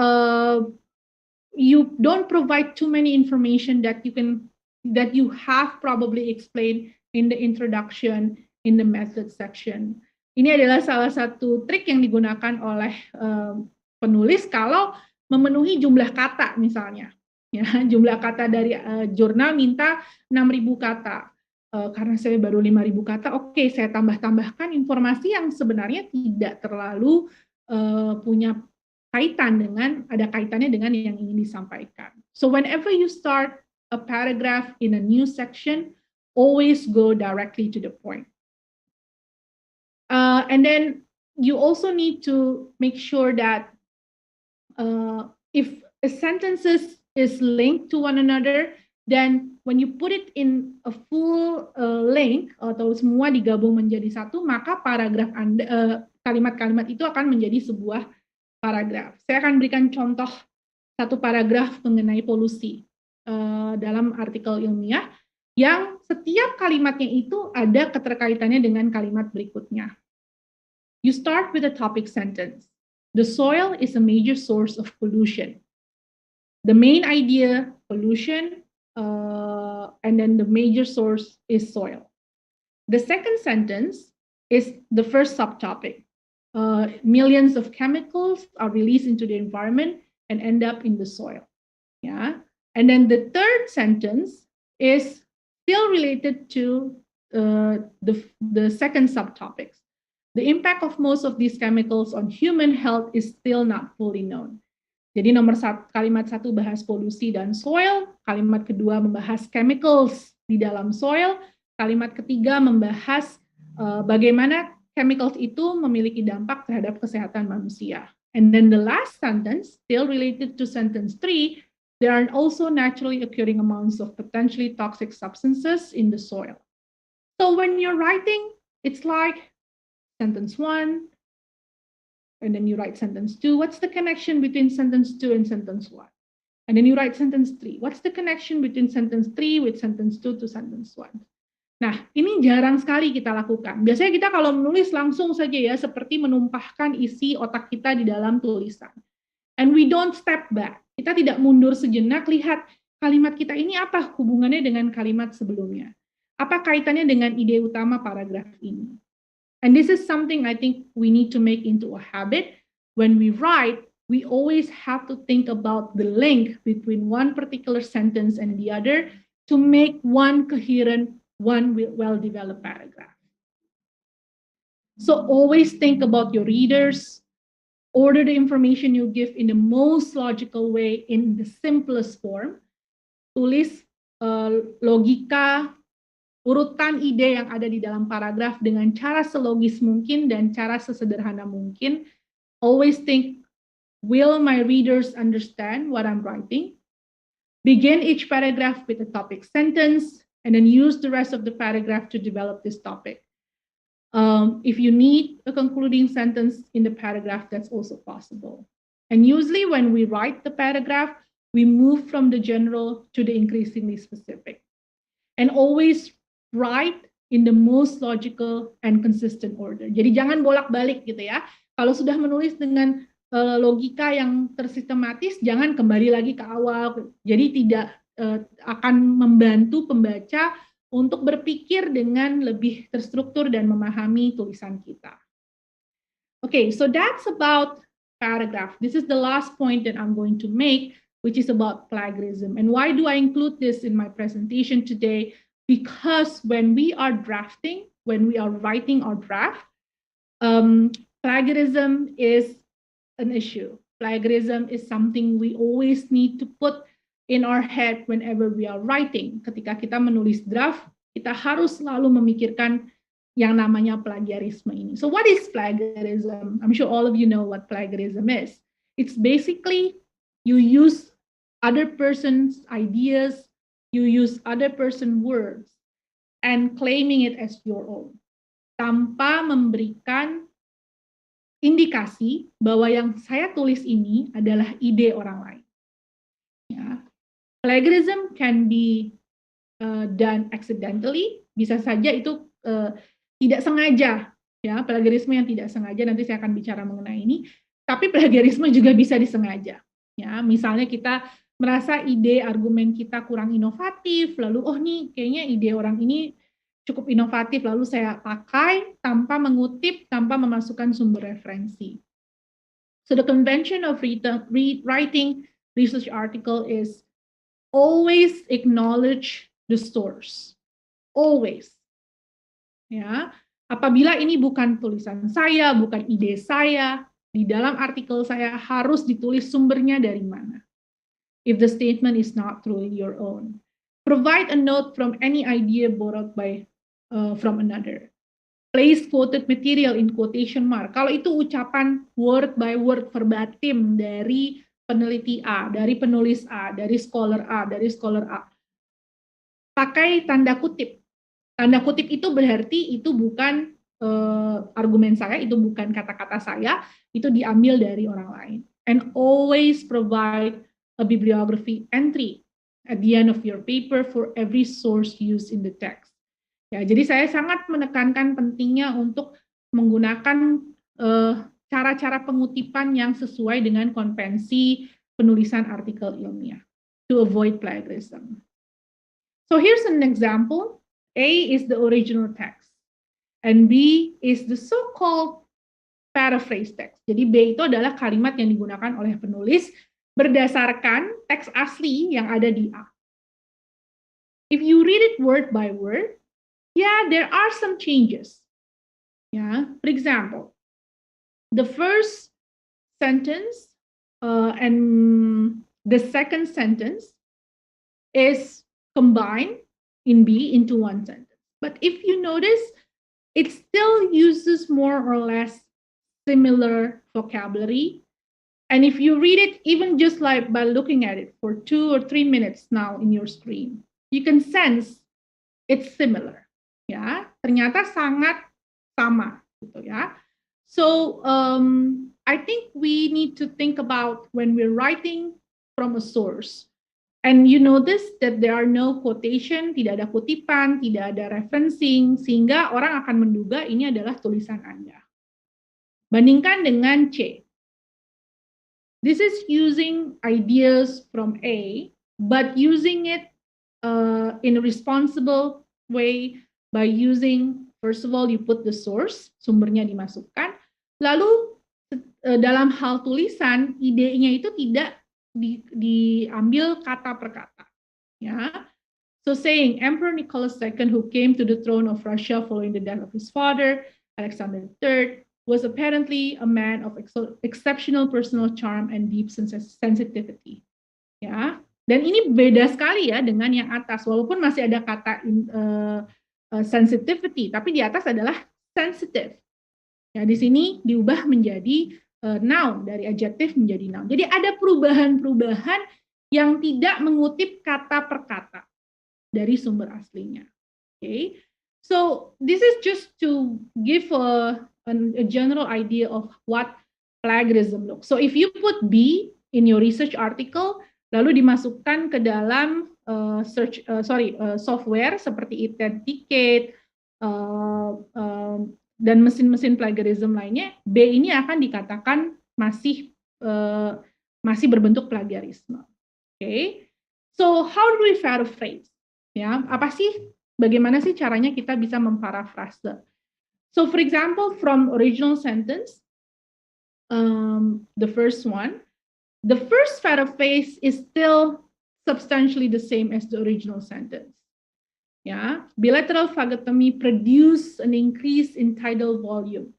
you don't provide too many information that you have probably explained in the introduction, in the method section. Ini adalah salah satu trik yang digunakan oleh penulis kalau memenuhi jumlah kata misalnya. Ya, jumlah kata dari jurnal minta 6.000 kata. Karena saya baru 5.000 kata, oke, saya tambah-tambahkan informasi yang sebenarnya tidak terlalu punya kaitannya dengan yang ingin disampaikan. So whenever you start a paragraph in a new section, always go directly to the point. And then you also need to make sure that if a sentences is linked to one another, then when you put it in a full link atau semua digabung menjadi satu, maka paragraf Anda, kalimat-kalimat itu akan menjadi sebuah paragraf. Saya akan berikan contoh satu paragraf mengenai polusi dalam artikel ilmiah yang setiap kalimatnya itu ada keterkaitannya dengan kalimat berikutnya. You start with a topic sentence. The soil is a major source of pollution. The main idea, pollution, and then the major source is soil. The second sentence is the first subtopic. millions of chemicals are released into the environment and end up in the soil. Yeah. And then the third sentence is still related to the second subtopics. The impact of most of these chemicals on human health is still not fully known. Jadi kalimat satu bahas polusi dan soil, kalimat kedua membahas chemicals di dalam soil, kalimat ketiga membahas bagaimana chemicals itu memiliki dampak terhadap kesehatan manusia. And then the last sentence, still related to sentence 3, there are also naturally occurring amounts of potentially toxic substances in the soil. So when you're writing, it's like sentence 1, and then you write sentence 2. What's the connection between sentence 2 and sentence 1? And then you write sentence 3. What's the connection between sentence 3 with sentence 2 to sentence 1? Nah, ini jarang sekali kita lakukan. Biasanya kita kalau menulis langsung saja ya, seperti menumpahkan isi otak kita di dalam tulisan. And we don't step back. Kita tidak mundur sejenak, lihat kalimat kita ini apa hubungannya dengan kalimat sebelumnya. Apa kaitannya dengan ide utama paragraf ini. And this is something I think we need to make into a habit. When we write, we always have to think about the link between one particular sentence and the other to make one coherent, one well-developed paragraph. So always think about your readers, order the information you give in the most logical way in the simplest form, tulis logika, urutan ide yang ada di dalam paragraf dengan cara selogis mungkin dan cara sesederhana mungkin. Always think, will my readers understand what I'm writing? Begin each paragraph with a topic sentence, and then use the rest of the paragraph to develop this topic. If you need a concluding sentence in the paragraph, that's also possible. And usually when we write the paragraph, we move from the general to the increasingly specific. And always write in the most logical and consistent order. Jadi jangan bolak-balik gitu ya. Kalau sudah menulis dengan logika yang tersistematis, jangan kembali lagi ke awal. Jadi tidak akan membantu pembaca untuk berpikir dengan lebih terstruktur dan memahami tulisan kita. Okay, so that's about paragraph. This is the last point that I'm going to make, which is about plagiarism. And why do I include this in my presentation today? Because when we are drafting, when we are writing our draft, plagiarism is an issue. Plagiarism is something we always need to put in our head whenever we are writing. Ketika kita menulis draft, kita harus selalu memikirkan yang namanya plagiarisme ini. So what is plagiarism? I'm sure all of you know what plagiarism is. It's basically you use other person's ideas, you use other person's words, and claiming it as your own, tanpa memberikan indikasi bahwa yang saya tulis ini adalah ide orang lain. Ya. Plagiarism can be done accidentally, bisa saja itu tidak sengaja, ya, plagiarisme yang tidak sengaja, nanti saya akan bicara mengenai ini, tapi plagiarisme juga bisa disengaja. Ya, misalnya kita merasa ide argumen kita kurang inovatif, lalu oh nih kayaknya ide orang ini cukup inovatif, lalu saya pakai tanpa mengutip, tanpa memasukkan sumber referensi. So the convention of writing research article is always acknowledge the source. Always. Ya, apabila ini bukan tulisan saya, bukan ide saya, di dalam artikel saya harus ditulis sumbernya dari mana. If the statement is not truly your own. Provide a note from any idea borrowed by from another. Place quoted material in quotation mark. Kalau itu ucapan word by word verbatim dari peneliti A, dari penulis A, dari scholar A, dari scholar A. Pakai tanda kutip. Tanda kutip itu berarti itu bukan argumen saya, itu bukan kata-kata saya, itu diambil dari orang lain. And always provide a bibliography entry at the end of your paper for every source used in the text. Ya, jadi saya sangat menekankan pentingnya untuk menggunakan cara-cara pengutipan yang sesuai dengan konvensi penulisan artikel ilmiah to avoid plagiarism. So here's an example. A is the original text, and B is the so-called paraphrase text. Jadi B itu adalah kalimat yang digunakan oleh penulis berdasarkan teks asli yang ada di A. If you read it word by word, yeah, there are some changes. Yeah, for example, the first sentence and the second sentence is combined in B into one sentence. But if you notice, it still uses more or less similar vocabulary. And if you read it, even just like by looking at it for 2 or 3 minutes now in your screen, you can sense it's similar. Ya, ternyata sangat sama, gitu ya. So I think we need to think about when we're writing from a source. And you notice that there are no quotation, tidak ada kutipan, tidak ada referencing, sehingga orang akan menduga ini adalah tulisan Anda. Bandingkan dengan C. This is using ideas from A, but using it in a responsible way by using, first of all, you put the source, sumbernya dimasukkan, lalu dalam hal tulisan, idenya itu tidak diambil kata per kata. Ya. So saying, Emperor Nicholas II, who came to the throne of Russia following the death of his father, Alexander III, was apparently a man of exceptional personal charm and deep sensitivity. Ya, dan ini beda sekali ya dengan yang atas, walaupun masih ada kata sensitivity, tapi di atas adalah sensitive. Ya, di sini diubah menjadi noun, dari adjective menjadi noun. Jadi ada perubahan-perubahan yang tidak mengutip kata per kata dari sumber aslinya. Okay, so this is just to give a general idea of what plagiarism looks. So if you put B in your research article, lalu dimasukkan ke dalam software seperti Authenticate dan mesin-mesin plagiarism lainnya, B ini akan dikatakan masih berbentuk plagiarisme. Okay, so how do we paraphrase? Ya, bagaimana sih caranya kita bisa memparafrase? So for example, from original sentence, the first one, the first paraphrase is still substantially the same as the original sentence. Yeah, bilateral phagotomy produce an increase in tidal volume.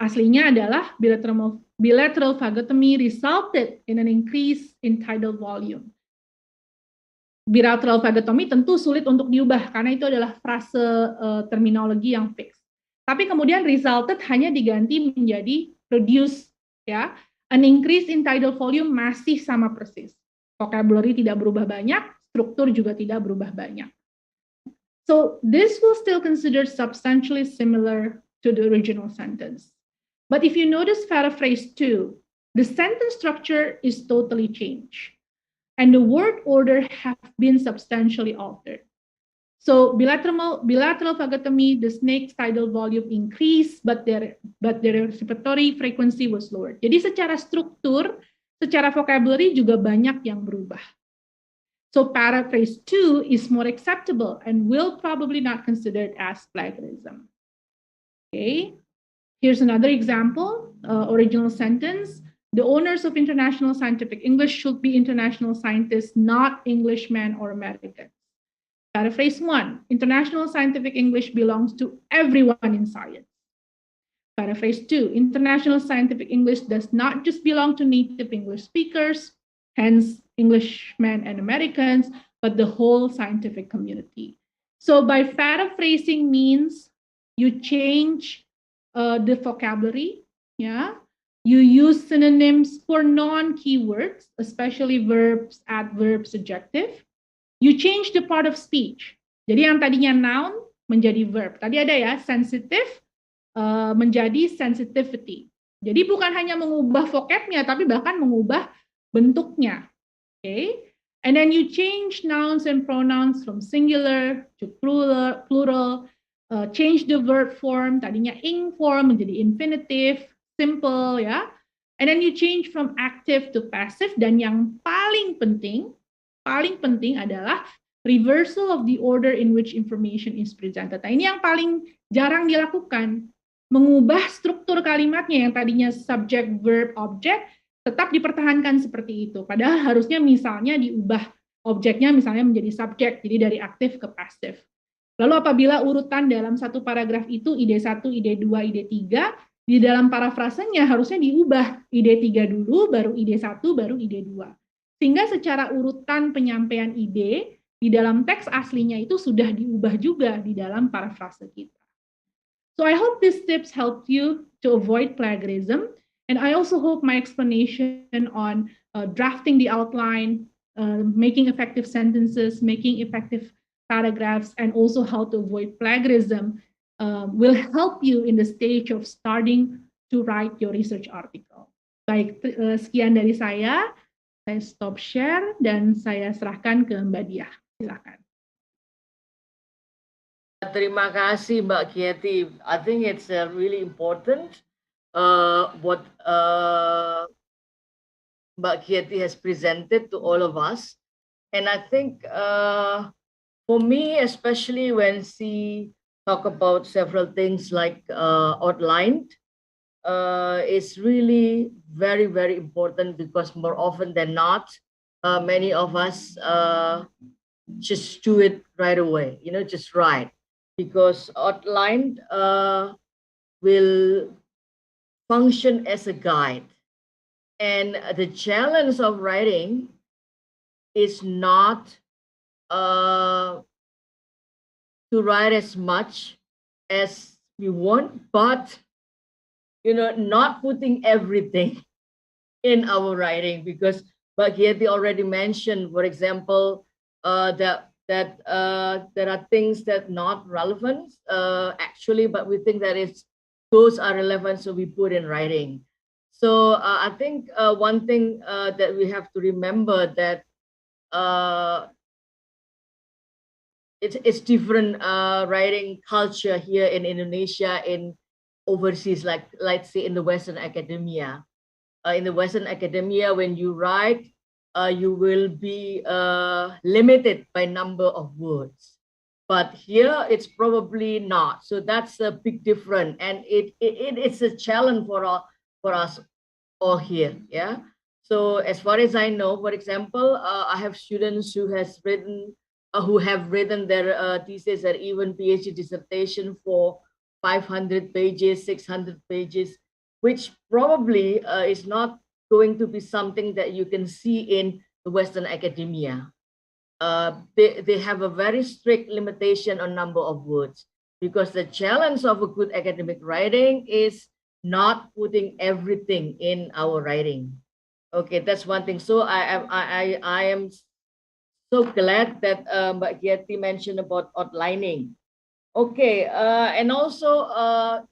Aslinya adalah bilateral phagotomy resulted in an increase in tidal volume. Bilateral phagotomy tentu sulit untuk diubah karena itu adalah frase terminologi yang fix. Tapi kemudian resulted hanya diganti menjadi produce, ya. An increase in tidal volume masih sama persis. Vocabulary tidak berubah banyak, struktur juga tidak berubah banyak. So this will still consider substantially similar to the original sentence. But if you notice paraphrase 2, the sentence structure is totally changed. And the word order have been substantially altered. So bilateral phagotomy, the snake's tidal volume increased, but their respiratory frequency was lowered. Jadi secara struktur, secara vocabulary juga banyak yang berubah. So paraphrase 2 is more acceptable and will probably not considered as plagiarism. Okay, here's another example, original sentence. The owners of International Scientific English should be international scientists, not Englishmen or Americans. Paraphrase 1, International Scientific English belongs to everyone in science. Paraphrase 2, International Scientific English does not just belong to native English speakers, hence Englishmen and Americans, but the whole scientific community. So by paraphrasing means you change the vocabulary, yeah. You use synonyms for non-keywords, especially verbs, adverbs, adjective. You change the part of speech. Jadi yang tadinya noun menjadi verb. Tadi ada ya, sensitive menjadi sensitivity. Jadi bukan hanya mengubah vocabnya, tapi bahkan mengubah bentuknya. Okay, and then you change nouns and pronouns from singular to plural, change the verb form, tadinya ing form menjadi infinitive, simple ya, and then you change from active to passive, dan yang paling penting adalah reversal of the order in which information is presented. Nah, ini yang paling jarang dilakukan. mengubah struktur kalimatnya yang tadinya subject, verb, object, tetap dipertahankan seperti itu. Padahal harusnya misalnya diubah objeknya misalnya menjadi subject, jadi dari aktif ke pasif. Lalu apabila urutan dalam satu paragraf itu ide 1, ide 2, ide 3, di dalam parafrasenya harusnya diubah ide 3 dulu, baru ide 1, baru ide 2. Sehingga secara urutan penyampaian ide, di dalam teks aslinya itu sudah diubah juga di dalam parafrase kita. So I hope these tips helped you to avoid plagiarism. And I also hope my explanation on drafting the outline, making effective sentences, making effective paragraphs, and also how to avoid plagiarism will help you in the stage of starting to write your research article. Baik, sekian dari saya stop share dan saya serahkan ke Mbak Diah. Silakan. Terima kasih Mbak Kieti. I think it's really important what Mbak Kieti has presented to all of us. And I think for me, especially when she talk about several things like outlined, is really very, very important because more often than not, many of us just do it right away, just write. Because outlined will function as a guide. And the challenge of writing is not to write as much as we want, but not putting everything in our writing, because Bhagiyati already mentioned, for example, that there are things that not relevant actually, but we think that those are relevant, so we put in writing. So I think one thing that we have to remember that it's different writing culture here in Indonesia, in overseas, like let's say in the Western academia. In the Western academia, when you write, you will be limited by number of words. But here it's probably not. So that's a big difference, and it's a challenge for us all here. Yeah. So as far as I know, for example, I have students who have written their thesis or even PhD dissertation for 500 pages, 600 pages, which probably is not going to be something that you can see in the Western academia. They have a very strict limitation on number of words, because the challenge of a good academic writing is not putting everything in our writing. Okay, that's one thing. So I am so glad that Mbak Giati mentioned about outlining. Okay, and also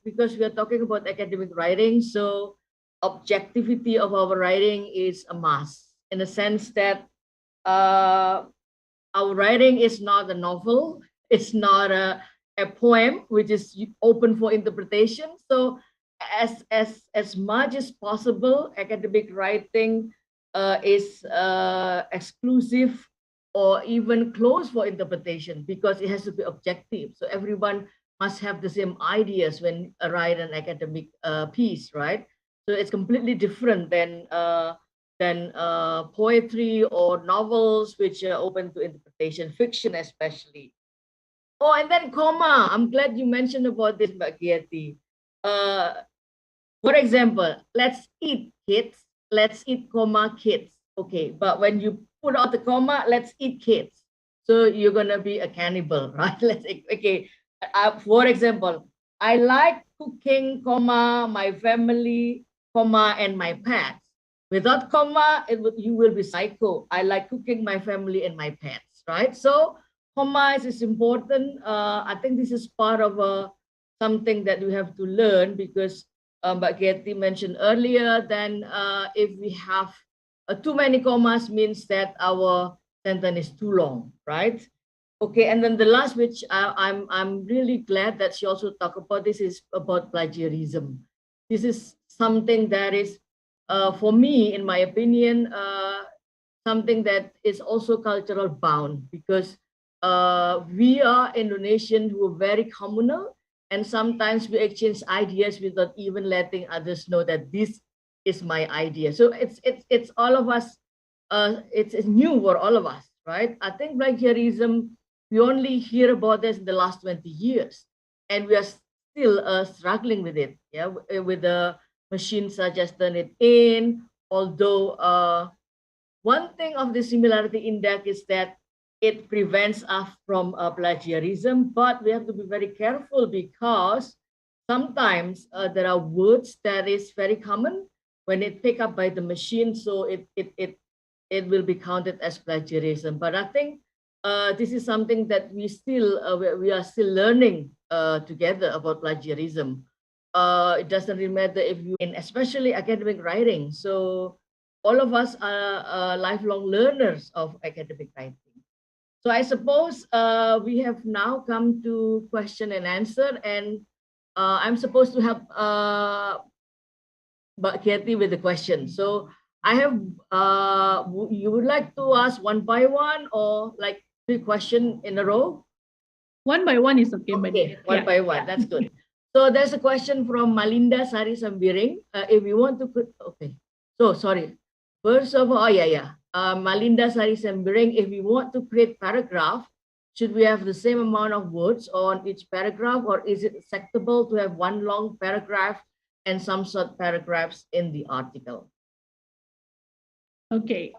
because we are talking about academic writing, so objectivity of our writing is a must, in the sense that our writing is not a novel, it's not a poem which is open for interpretation. So as much as possible, academic writing is exclusive or even closed for interpretation, because it has to be objective. So everyone must have the same ideas when write an academic piece, right? So it's completely different than poetry or novels, which are open to interpretation, fiction especially. Oh, and then comma. I'm glad you mentioned about this, Mbak Giati. For example, let's eat kids. Let's eat comma kids. Okay, but when you put out the comma, let's eat kids. So you're gonna be a cannibal, right? Okay. For example, I like cooking, comma, my family, comma, and my pets. Without comma, you will be psycho. I like cooking, my family, and my pets, right? So comma is important. I think this is part of something that we have to learn, because Mbak Getty mentioned earlier, then if we have too many commas, means that our sentence is too long, right? Okay, and then the last, which I'm really glad that she also talked about, this is about plagiarism. This is something that is, for me, in my opinion, something that is also cultural bound, because we are Indonesian who are very communal, and sometimes we exchange ideas without even letting others know that this is my idea. So it's all of us. It's new for all of us, right? I think plagiarism, we only hear about this in the last 20 years, and we are still struggling with it. Yeah, with the machines such as Turnitin. Although one thing of the similarity index is that it prevents us from plagiarism, but we have to be very careful because sometimes there are words that is very common when it picked up by the machine, so it will be counted as plagiarism. But I think this is something that we are still learning together about plagiarism. It doesn't really matter if you in especially academic writing. So all of us are lifelong learners of academic writing. So I suppose we have now come to question and answer, and I'm supposed to help Katie with the question. So I have, you would like to ask one by one or like 3 questions in a row? One by one is okay. Okay, one by one. That's good. So there's a question from Malinda Sari Sambiring. If you want to put, okay. So sorry. First of all, Malinda Sari Sambiring, if we want to create paragraph, should we have the same amount of words on each paragraph, or is it acceptable to have one long paragraph and some short paragraphs in the article? Okay.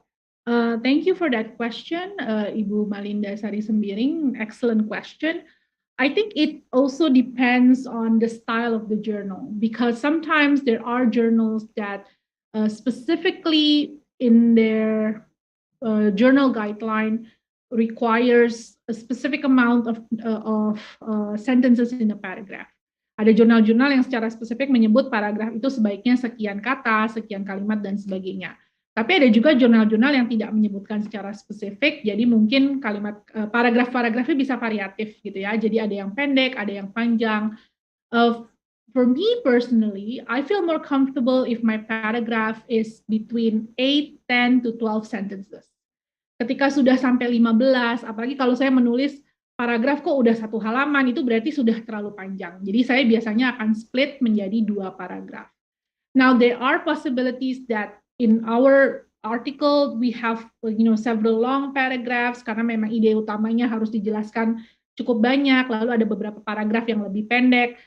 Thank you for that question, Ibu Malinda Sari Sembiring. Excellent question. I think it also depends on the style of the journal, because sometimes there are journals that specifically in their journal guideline requires a specific amount of sentences in a paragraph. Ada jurnal-jurnal yang secara spesifik menyebut paragraf itu sebaiknya sekian kata, sekian kalimat, dan sebagainya. Tapi ada juga jurnal-jurnal yang tidak menyebutkan secara spesifik, jadi mungkin kalimat paragraf-paragrafnya bisa variatif gitu ya. Jadi ada yang pendek, ada yang panjang. For me personally, I feel more comfortable if my paragraph is between 8, 10 to 12 sentences. Ketika sudah sampai 15, apalagi kalau saya menulis paragraf kok udah 1 halaman, itu berarti sudah terlalu panjang. Jadi saya biasanya akan split menjadi 2 paragraf. Now there are possibilities that in our article we have several long paragraphs karena memang ide utamanya harus dijelaskan cukup banyak, lalu ada beberapa paragraf yang lebih pendek.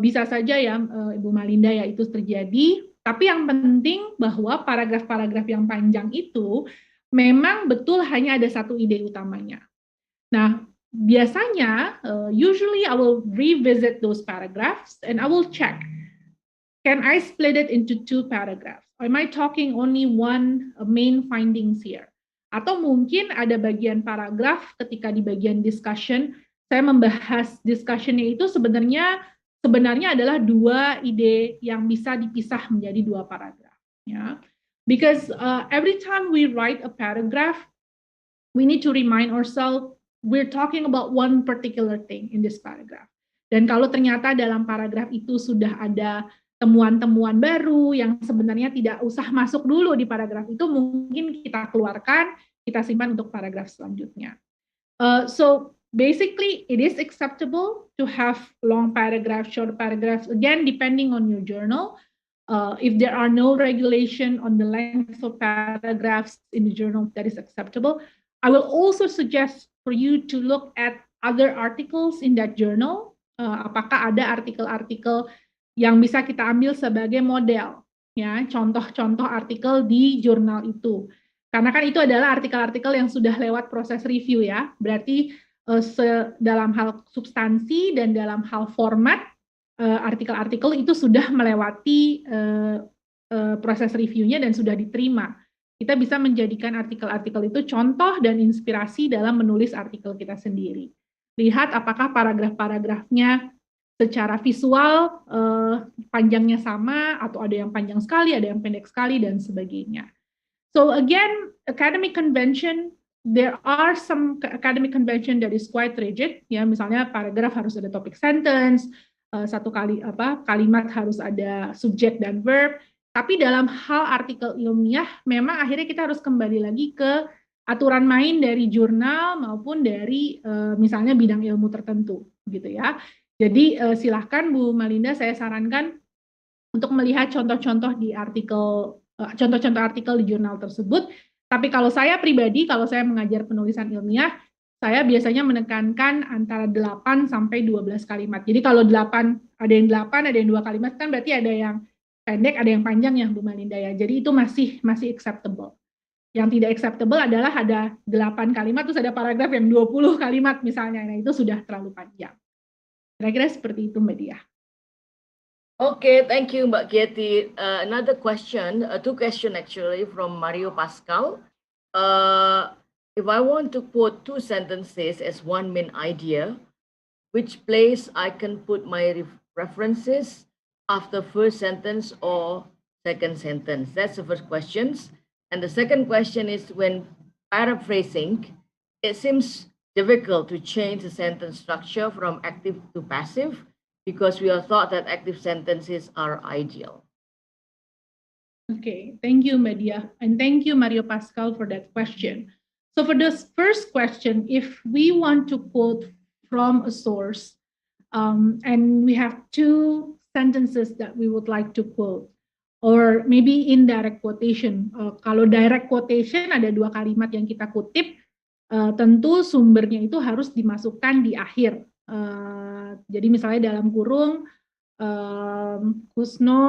Bisa saja ya Ibu Malinda ya itu terjadi, tapi yang penting bahwa paragraf-paragraf yang panjang itu memang betul hanya ada satu ide utamanya. Nah, biasanya usually I will revisit those paragraphs and I will check, can I split it into 2 paragraphs? Am I talking only one main findings here? Atau mungkin ada bagian paragraf ketika di bagian discussion, saya membahas discussion-nya itu sebenarnya adalah 2 ide yang bisa dipisah menjadi 2 paragraf. Ya. Because every time we write a paragraph, we need to remind ourselves we're talking about one particular thing in this paragraph. Dan kalau ternyata dalam paragraf itu sudah ada temuan-temuan baru yang sebenarnya tidak usah masuk dulu di paragraf itu, mungkin kita keluarkan, kita simpan untuk paragraf selanjutnya. So basically, it is acceptable to have long paragraphs, short paragraphs, again, depending on your journal. If there are no regulation on the length of paragraphs in the journal, that is acceptable. I will also suggest for you to look at other articles in that journal. Apakah ada artikel-artikel yang bisa kita ambil sebagai model, ya, contoh-contoh artikel di jurnal itu. Karena kan itu adalah artikel-artikel yang sudah lewat proses review ya, berarti dalam hal substansi dan dalam hal format, artikel-artikel itu sudah melewati proses reviewnya dan sudah diterima. Kita bisa menjadikan artikel-artikel itu contoh dan inspirasi dalam menulis artikel kita sendiri. Lihat apakah paragraf-paragrafnya secara visual panjangnya sama, atau ada yang panjang sekali, ada yang pendek sekali, dan sebagainya. So again, academic convention, there are some academic convention that is quite rigid. Ya, misalnya paragraf harus ada topic sentence, kalimat harus ada subjek dan verb. Tapi dalam hal artikel ilmiah, memang akhirnya kita harus kembali lagi ke aturan main dari jurnal maupun dari misalnya bidang ilmu tertentu, gitu ya. Jadi silahkan Bu Malinda, saya sarankan untuk melihat contoh-contoh di artikel, contoh-contoh artikel di jurnal tersebut. Tapi kalau saya pribadi, kalau saya mengajar penulisan ilmiah, saya biasanya menekankan antara 8 sampai 12 kalimat. Jadi kalau 8, ada yang 8, ada yang 2 kalimat, kan berarti ada yang pendek, ada yang panjang ya Bu Malinda ya. Jadi itu masih acceptable. Yang tidak acceptable adalah ada 8 kalimat, terus ada paragraf yang 20 kalimat misalnya. Nah itu sudah terlalu panjang. Kira-kira seperti itu Mbak Dia. Okay, thank you, Mbak Kieti. Another question, two questions actually from Mario Pascal. If I want to quote 2 sentences as one main idea, which place I can put my references after first sentence or second sentence? That's the first question. And the second question is, when paraphrasing, it seems difficult to change the sentence structure from active to passive because we are taught that active sentences are ideal. Okay, thank you, Media. And thank you, Mario Pascal, for that question. So for this first question, if we want to quote from a source, and we have 2 sentences that we would like to quote, or maybe indirect quotation. Kalau direct quotation ada 2 kalimat yang kita kutip, tentu sumbernya itu harus dimasukkan di akhir. Jadi misalnya dalam kurung Kusno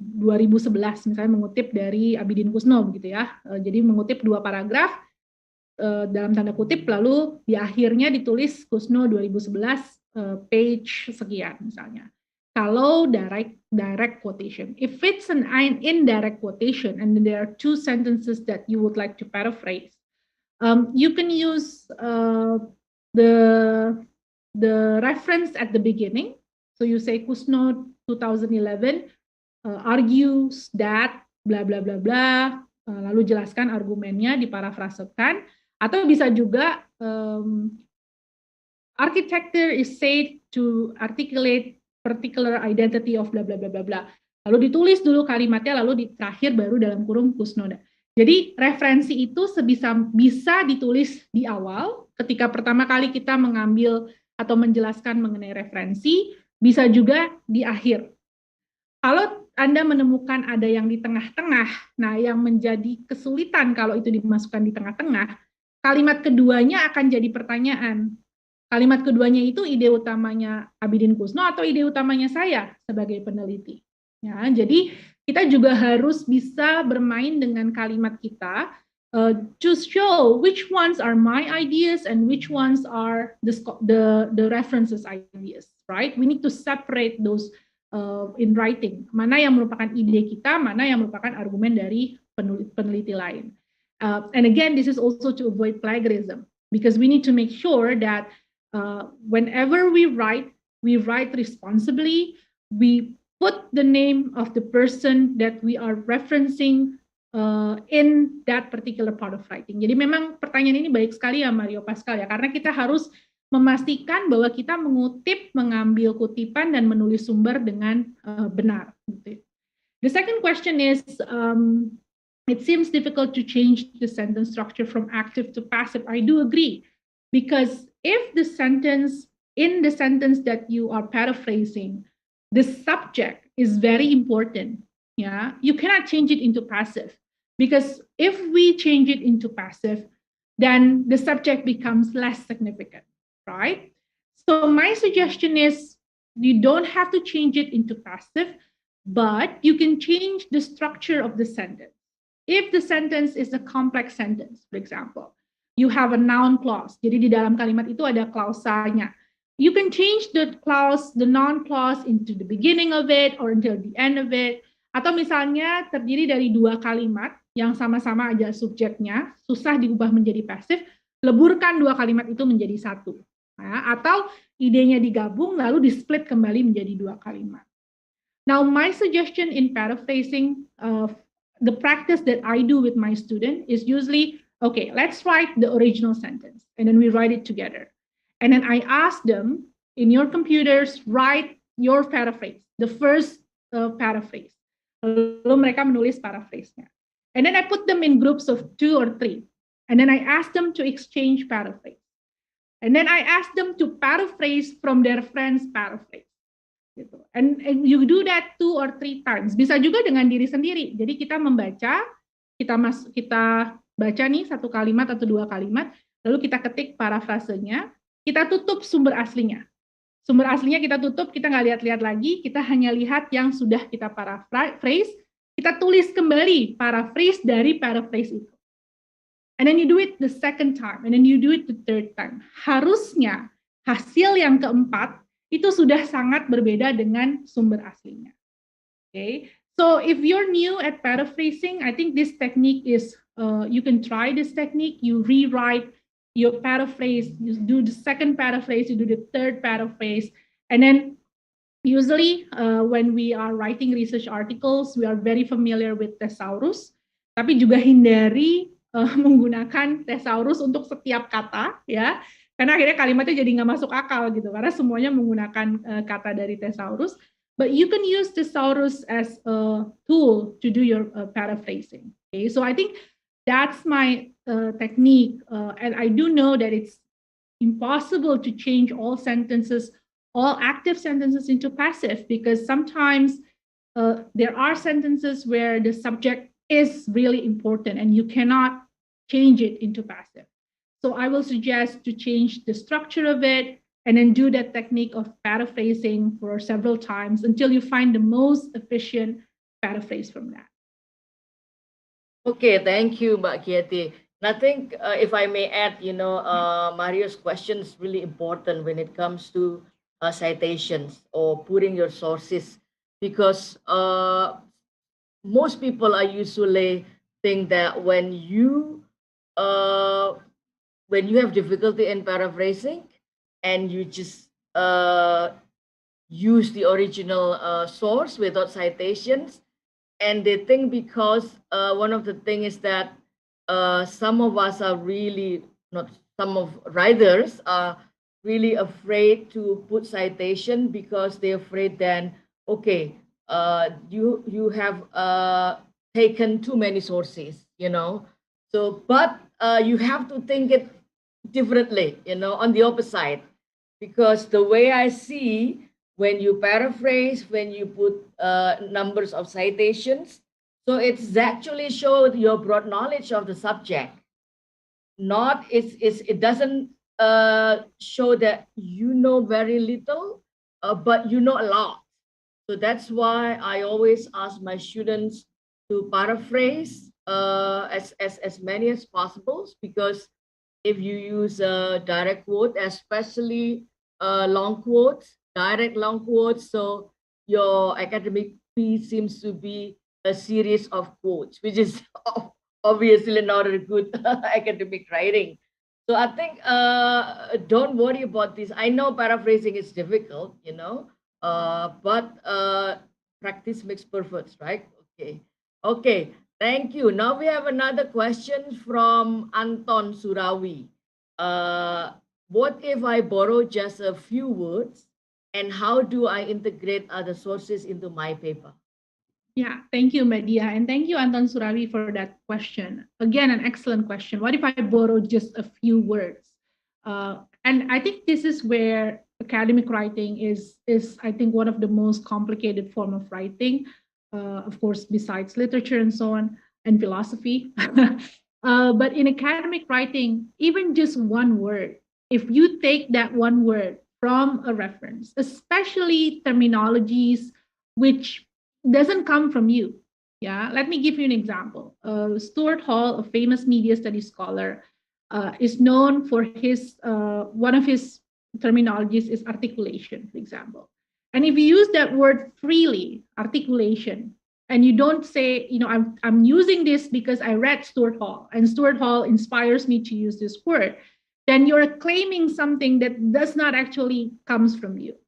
2011 misalnya mengutip dari Abidin Kusno begitu ya. Jadi mengutip 2 paragraf dalam tanda kutip, lalu di akhirnya ditulis Kusno 2011 page sekian misalnya. Kalau direct quotation, if it's an indirect quotation and there are 2 sentences that you would like to paraphrase, you can use the reference at the beginning. So you say Kusno 2011 argues that bla bla bla bla, lalu jelaskan argumennya, diparafrasekan. Atau bisa juga architecture is said to articulate particular identity of bla bla bla bla bla. Lalu ditulis dulu kalimatnya, lalu di terakhir baru dalam kurung Kusno. Jadi referensi itu bisa ditulis di awal ketika pertama kali kita mengambil atau menjelaskan mengenai referensi, bisa juga di akhir. Kalau Anda menemukan ada yang di tengah-tengah, nah yang menjadi kesulitan kalau itu dimasukkan di tengah-tengah, kalimat keduanya akan jadi pertanyaan. Kalimat keduanya itu ide utamanya Abidin Kusno atau ide utamanya saya sebagai peneliti. Ya, jadi kita juga harus bisa bermain dengan kalimat kita to show which ones are my ideas and which ones are the references ideas, right? We need to separate those in writing. Mana yang merupakan ide kita, mana yang merupakan argumen dari peneliti lain. And again, this is also to avoid plagiarism because we need to make sure that whenever we write responsibly. We put the name of the person that we are referencing in that particular part of writing. Jadi memang pertanyaan ini baik sekali ya Mario Pascal ya, karena kita harus memastikan bahwa kita mengambil kutipan dan menulis sumber dengan benar. The second question is, it seems difficult to change the sentence structure from active to passive. I do agree, because if the sentence that you are paraphrasing, the subject is very important, yeah, you cannot change it into passive, because if we change it into passive, then the subject becomes less significant, right? So my suggestion is you don't have to change it into passive, but you can change the structure of the sentence. If the sentence is a complex sentence, for example, you have a noun clause. Jadi di dalam kalimat itu ada klausanya. You can change the clause, the noun clause into the beginning of it or until the end of it. Atau misalnya terdiri dari 2 kalimat yang sama-sama aja subjeknya, susah diubah menjadi pasif, leburkan 2 kalimat itu menjadi 1. Nah, atau idenya digabung lalu di-split kembali menjadi 2 kalimat. Now, my suggestion in paraphrasing, the practice that I do with my student is usually, okay, let's write the original sentence, and then we write it together. And then I ask them, in your computers, write your paraphrase, the first paraphrase. Lalu mereka menulis paraphrase-nya. And then I put them in groups of 2 or 3. And then I ask them to exchange paraphrase. And then I ask them to paraphrase from their friend's paraphrase. Gitu. And you do that 2 or 3 times. Bisa juga dengan diri sendiri. Jadi kita membaca, kita baca nih 1 kalimat atau 2 kalimat, lalu kita ketik parafrasenya, kita tutup sumber aslinya. Sumber aslinya kita tutup, kita nggak lihat-lihat lagi, kita hanya lihat yang sudah kita paraphrase, kita tulis kembali paraphrase dari paraphrase itu. And then you do it the second time, and then you do it the third time. Harusnya hasil yang keempat itu sudah sangat berbeda dengan sumber aslinya. Okay, so if you're new at paraphrasing, I think this technique is, you can try this technique. You rewrite your paraphrase, you do the second paraphrase, you do the third paraphrase, and then usually when we are writing research articles, we are very familiar with thesaurus, tapi juga hindari menggunakan thesaurus untuk setiap kata, ya. Karena akhirnya kalimatnya jadi nggak masuk akal gitu, karena semuanya menggunakan kata dari thesaurus. But you can use thesaurus as a tool to do your paraphrasing. Okay, so I think that's my technique, and I do know that it's impossible to change all sentences, all active sentences into passive, because sometimes there are sentences where the subject is really important and you cannot change it into passive. So I will suggest to change the structure of it and then do that technique of paraphrasing for several times until you find the most efficient paraphrase from that. Okay, thank you, Mbak Kieti. And I think if I may add, Mario's question is really important when it comes to citations or putting your sources, because most people are usually think that when you have difficulty in paraphrasing and you just use the original source without citations, and they think because one of the things is that some of us are really not, some of writers are really afraid to put citation because they're afraid then, okay, you have taken too many sources, so but you have to think it differently, on the opposite, because the way I see, when you paraphrase, when you put numbers of citations, so it's actually show your broad knowledge of the subject. Not it doesn't show that you know very little, but you know a lot. So that's why I always ask my students to paraphrase as many as possible, because if you use a direct quote, especially long quotes, direct long quotes, so your academic piece seems to be a series of quotes, which is obviously not a good academic writing. So I think don't worry about this. I know paraphrasing is difficult, but practice makes perfect, right? Okay. Thank you. Now we have another question from Anton Surawi. What if I borrow just a few words, and how do I integrate other sources into my paper? Yeah, thank you, Media. And thank you, Anton Surawi, for that question. Again, an excellent question. What if I borrow just a few words? And I think this is where academic writing is I think, one of the most complicated form of writing, of course, besides literature and so on, and philosophy. But in academic writing, even just one word, if you take that one word from a reference, especially terminologies which doesn't come from you. Yeah, let me give you an example. Stuart Hall, a famous media studies scholar, is known for his one of his terminologies is articulation, for example. And if you use that word freely, articulation, and you don't say, I'm using this because I read Stuart Hall, and Stuart Hall inspires me to use this word, then you're claiming something that does not actually comes from you.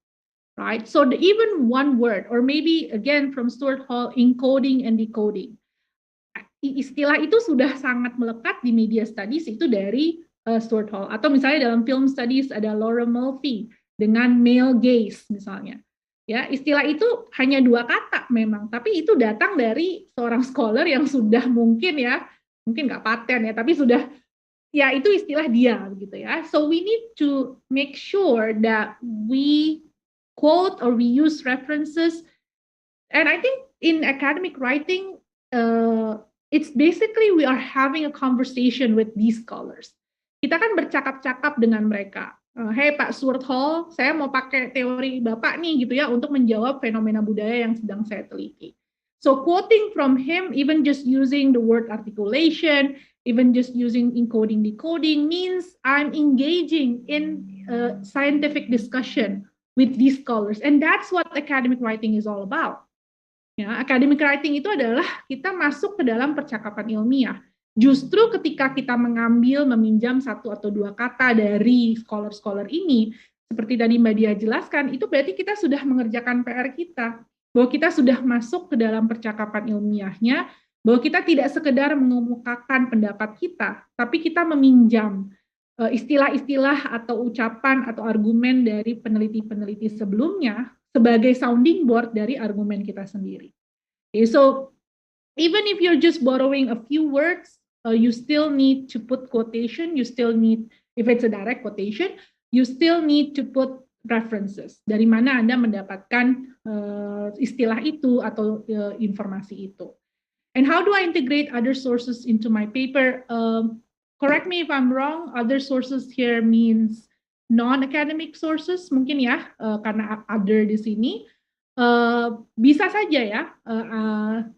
Right? So even one word, or maybe again from Stuart Hall, encoding and decoding. Istilah itu sudah sangat melekat di media studies itu dari Stuart Hall. Atau misalnya dalam film studies ada Laura Mulvey dengan male gaze misalnya. Ya, istilah itu hanya 2 kata memang, tapi itu datang dari seorang scholar yang sudah mungkin nggak paten ya, tapi sudah ya itu istilah dia gitu ya. So we need to make sure that we quote or we use references. And I think in academic writing, it's basically we are having a conversation with these scholars. Kita kan bercakap-cakap dengan mereka. Hey Pak Surthol, saya mau pakai teori Bapak nih gitu ya untuk menjawab fenomena budaya yang sedang saya teliti. So quoting from him, even just using the word articulation, even just using encoding decoding means I'm engaging in scientific discussion with these scholars, and that's what academic writing is all about. Ya, academic writing itu adalah kita masuk ke dalam percakapan ilmiah. Justru ketika kita mengambil, meminjam satu atau dua kata dari scholar-scholar ini, seperti tadi Mbak Dia jelaskan, itu berarti kita sudah mengerjakan PR kita. Bahwa kita sudah masuk ke dalam percakapan ilmiahnya, bahwa kita tidak sekedar mengemukakan pendapat kita, tapi kita meminjam istilah-istilah atau ucapan atau argumen dari peneliti-peneliti sebelumnya sebagai sounding board dari argumen kita sendiri. Okay, so even if you're just borrowing a few words, you still need to put quotation, you still need, if it's a direct quotation, you still need to put references. Dari mana Anda mendapatkan istilah itu atau informasi itu. And how do I integrate other sources into my paper? Correct me if I'm wrong, other sources here means non-academic sources, mungkin ya, karena other di sini. Bisa saja ya,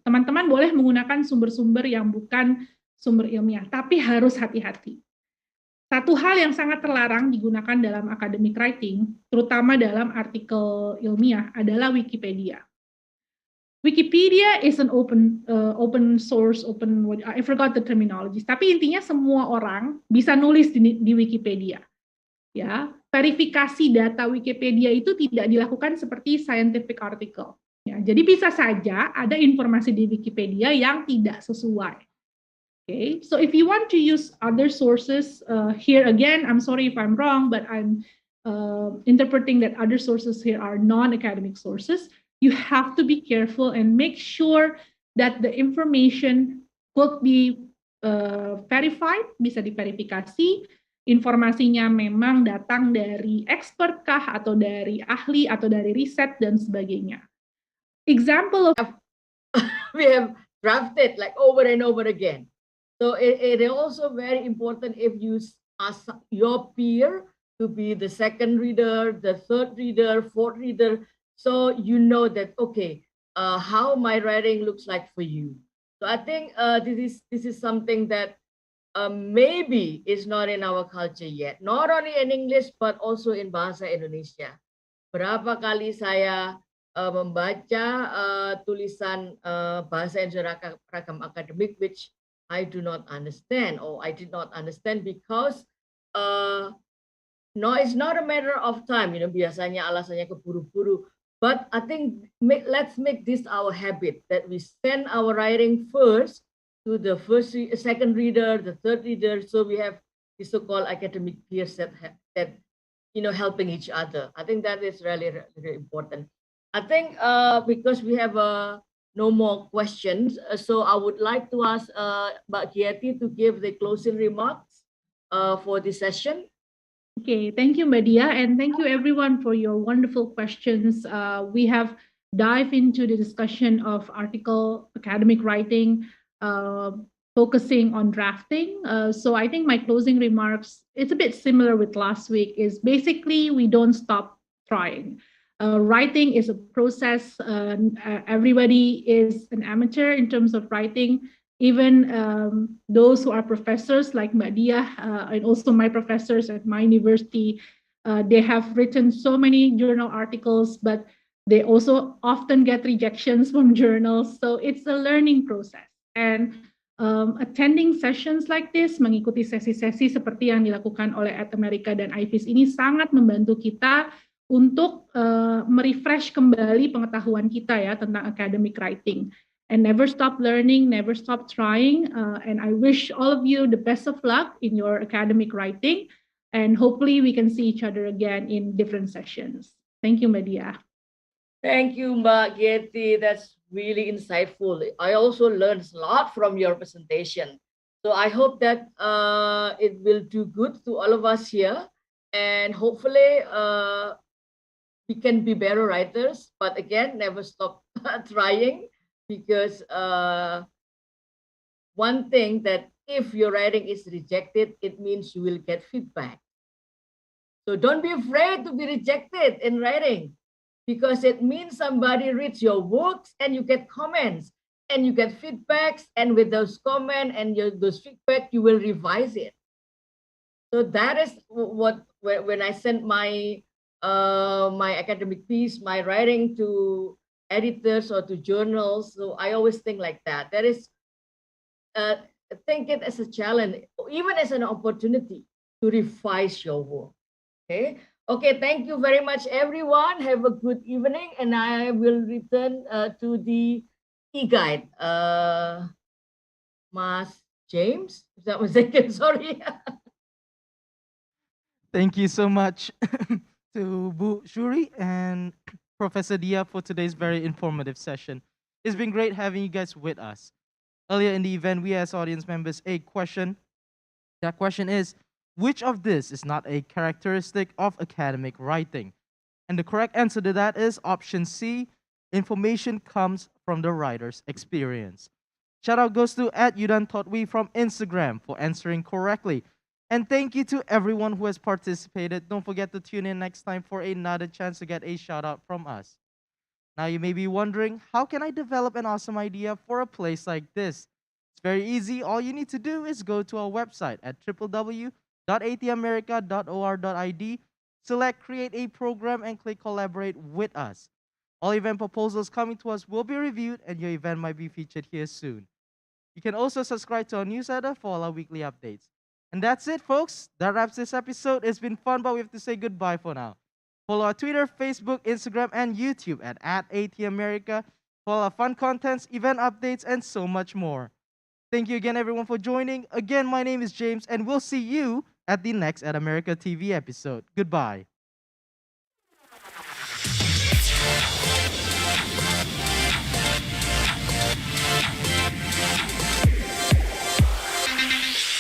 teman-teman boleh menggunakan sumber-sumber yang bukan sumber ilmiah, tapi harus hati-hati. Satu hal yang sangat terlarang digunakan dalam academic writing, terutama dalam artikel ilmiah, adalah Wikipedia. Wikipedia is an open source, I forgot the terminology. Tapi intinya semua orang bisa nulis di Wikipedia. Ya, verifikasi data Wikipedia itu tidak dilakukan seperti scientific article. Ya, jadi bisa saja ada informasi di Wikipedia yang tidak sesuai. Okay, so if you want to use other sources, here again, I'm sorry if I'm wrong, but I'm interpreting that other sources here are non-academic sources. You have to be careful and make sure that the information could be verified, bisa diverifikasi, informasinya memang datang dari expert kah, atau dari ahli, atau dari riset, dan sebagainya. Example of we have drafted like over and over again. So it is also very important if you ask your peer to be the second reader, the third reader, fourth reader, so you know that, okay, how my writing looks like for you. So I think this is something that maybe is not in our culture yet, not only in English but also in bahasa Indonesia. Berapa kali saya membaca tulisan bahasa Indonesia ragam akademik which I do not understand, or I did not understand because no, it's not a matter of time, biasanya alasannya keburu-buru. But I think let's make this our habit, that we send our writing first to the second reader, the third reader, so we have the so-called academic peers that helping each other. I think that is really, really important. I think because we have no more questions, so I would like to ask Mbak Giati to give the closing remarks for this session. Okay, thank you, Mbak Dia, and thank you everyone for your wonderful questions. We have dived into the discussion of article academic writing, focusing on drafting. So I think my closing remarks, it's a bit similar with last week, is basically we don't stop trying. Writing is a process. Everybody is an amateur in terms of writing. Even those who are professors like Mbak Dia and also my professors at my university, they have written so many journal articles, but they also often get rejections from journals. So it's a learning process. And attending sessions like this, mengikuti sesi-sesi seperti yang dilakukan oleh At America dan IFIS ini sangat membantu kita untuk merefresh kembali pengetahuan kita ya tentang academic writing. And never stop learning, never stop trying. And I wish all of you the best of luck in your academic writing. And hopefully we can see each other again in different sessions. Thank you, Mbak Dia. Thank you, Mbak Giati. That's really insightful. I also learned a lot from your presentation. So I hope that it will do good to all of us here, and hopefully we can be better writers. But again, never stop trying, because one thing that if your writing is rejected, it means you will get feedback. So don't be afraid to be rejected in writing, because it means somebody reads your works and you get comments and you get feedbacks, and with those comments and those feedback, you will revise it. So that is what, when I send my academic piece, my writing to editors or to journals. So I always think like that. That is, uh, think it as a challenge, even as an opportunity to revise your work. Okay. Okay. Thank you very much, everyone. Have a good evening, and I will return to the e-guide. Mas James, if that was second. Sorry. Thank you so much to Bu Shuri and Professor Dia for today's very informative session. It's been great having you guys with us. Earlier in the event, we asked audience members a question. That question is, which of this is not a characteristic of academic writing? And the correct answer to that is option C, information comes from the writer's experience. Shout out goes to @YouDoneThoughtWe from Instagram for answering correctly. And thank you to everyone who has participated. Don't forget to tune in next time for another chance to get a shout out from us. Now you may be wondering, how can I develop an awesome idea for a place like this? It's very easy. All you need to do is go to our website at www.atamerica.or.id, select create a program and click collaborate with us. All event proposals coming to us will be reviewed and your event might be featured here soon. You can also subscribe to our newsletter for all our weekly updates. And that's it, folks. That wraps this episode. It's been fun, but we have to say goodbye for now. Follow our Twitter, Facebook, Instagram, and YouTube at @ATAmerica for all our fun contents, event updates, and so much more. Thank you again, everyone, for joining. Again, my name is James, and we'll see you at the next At America TV episode. Goodbye.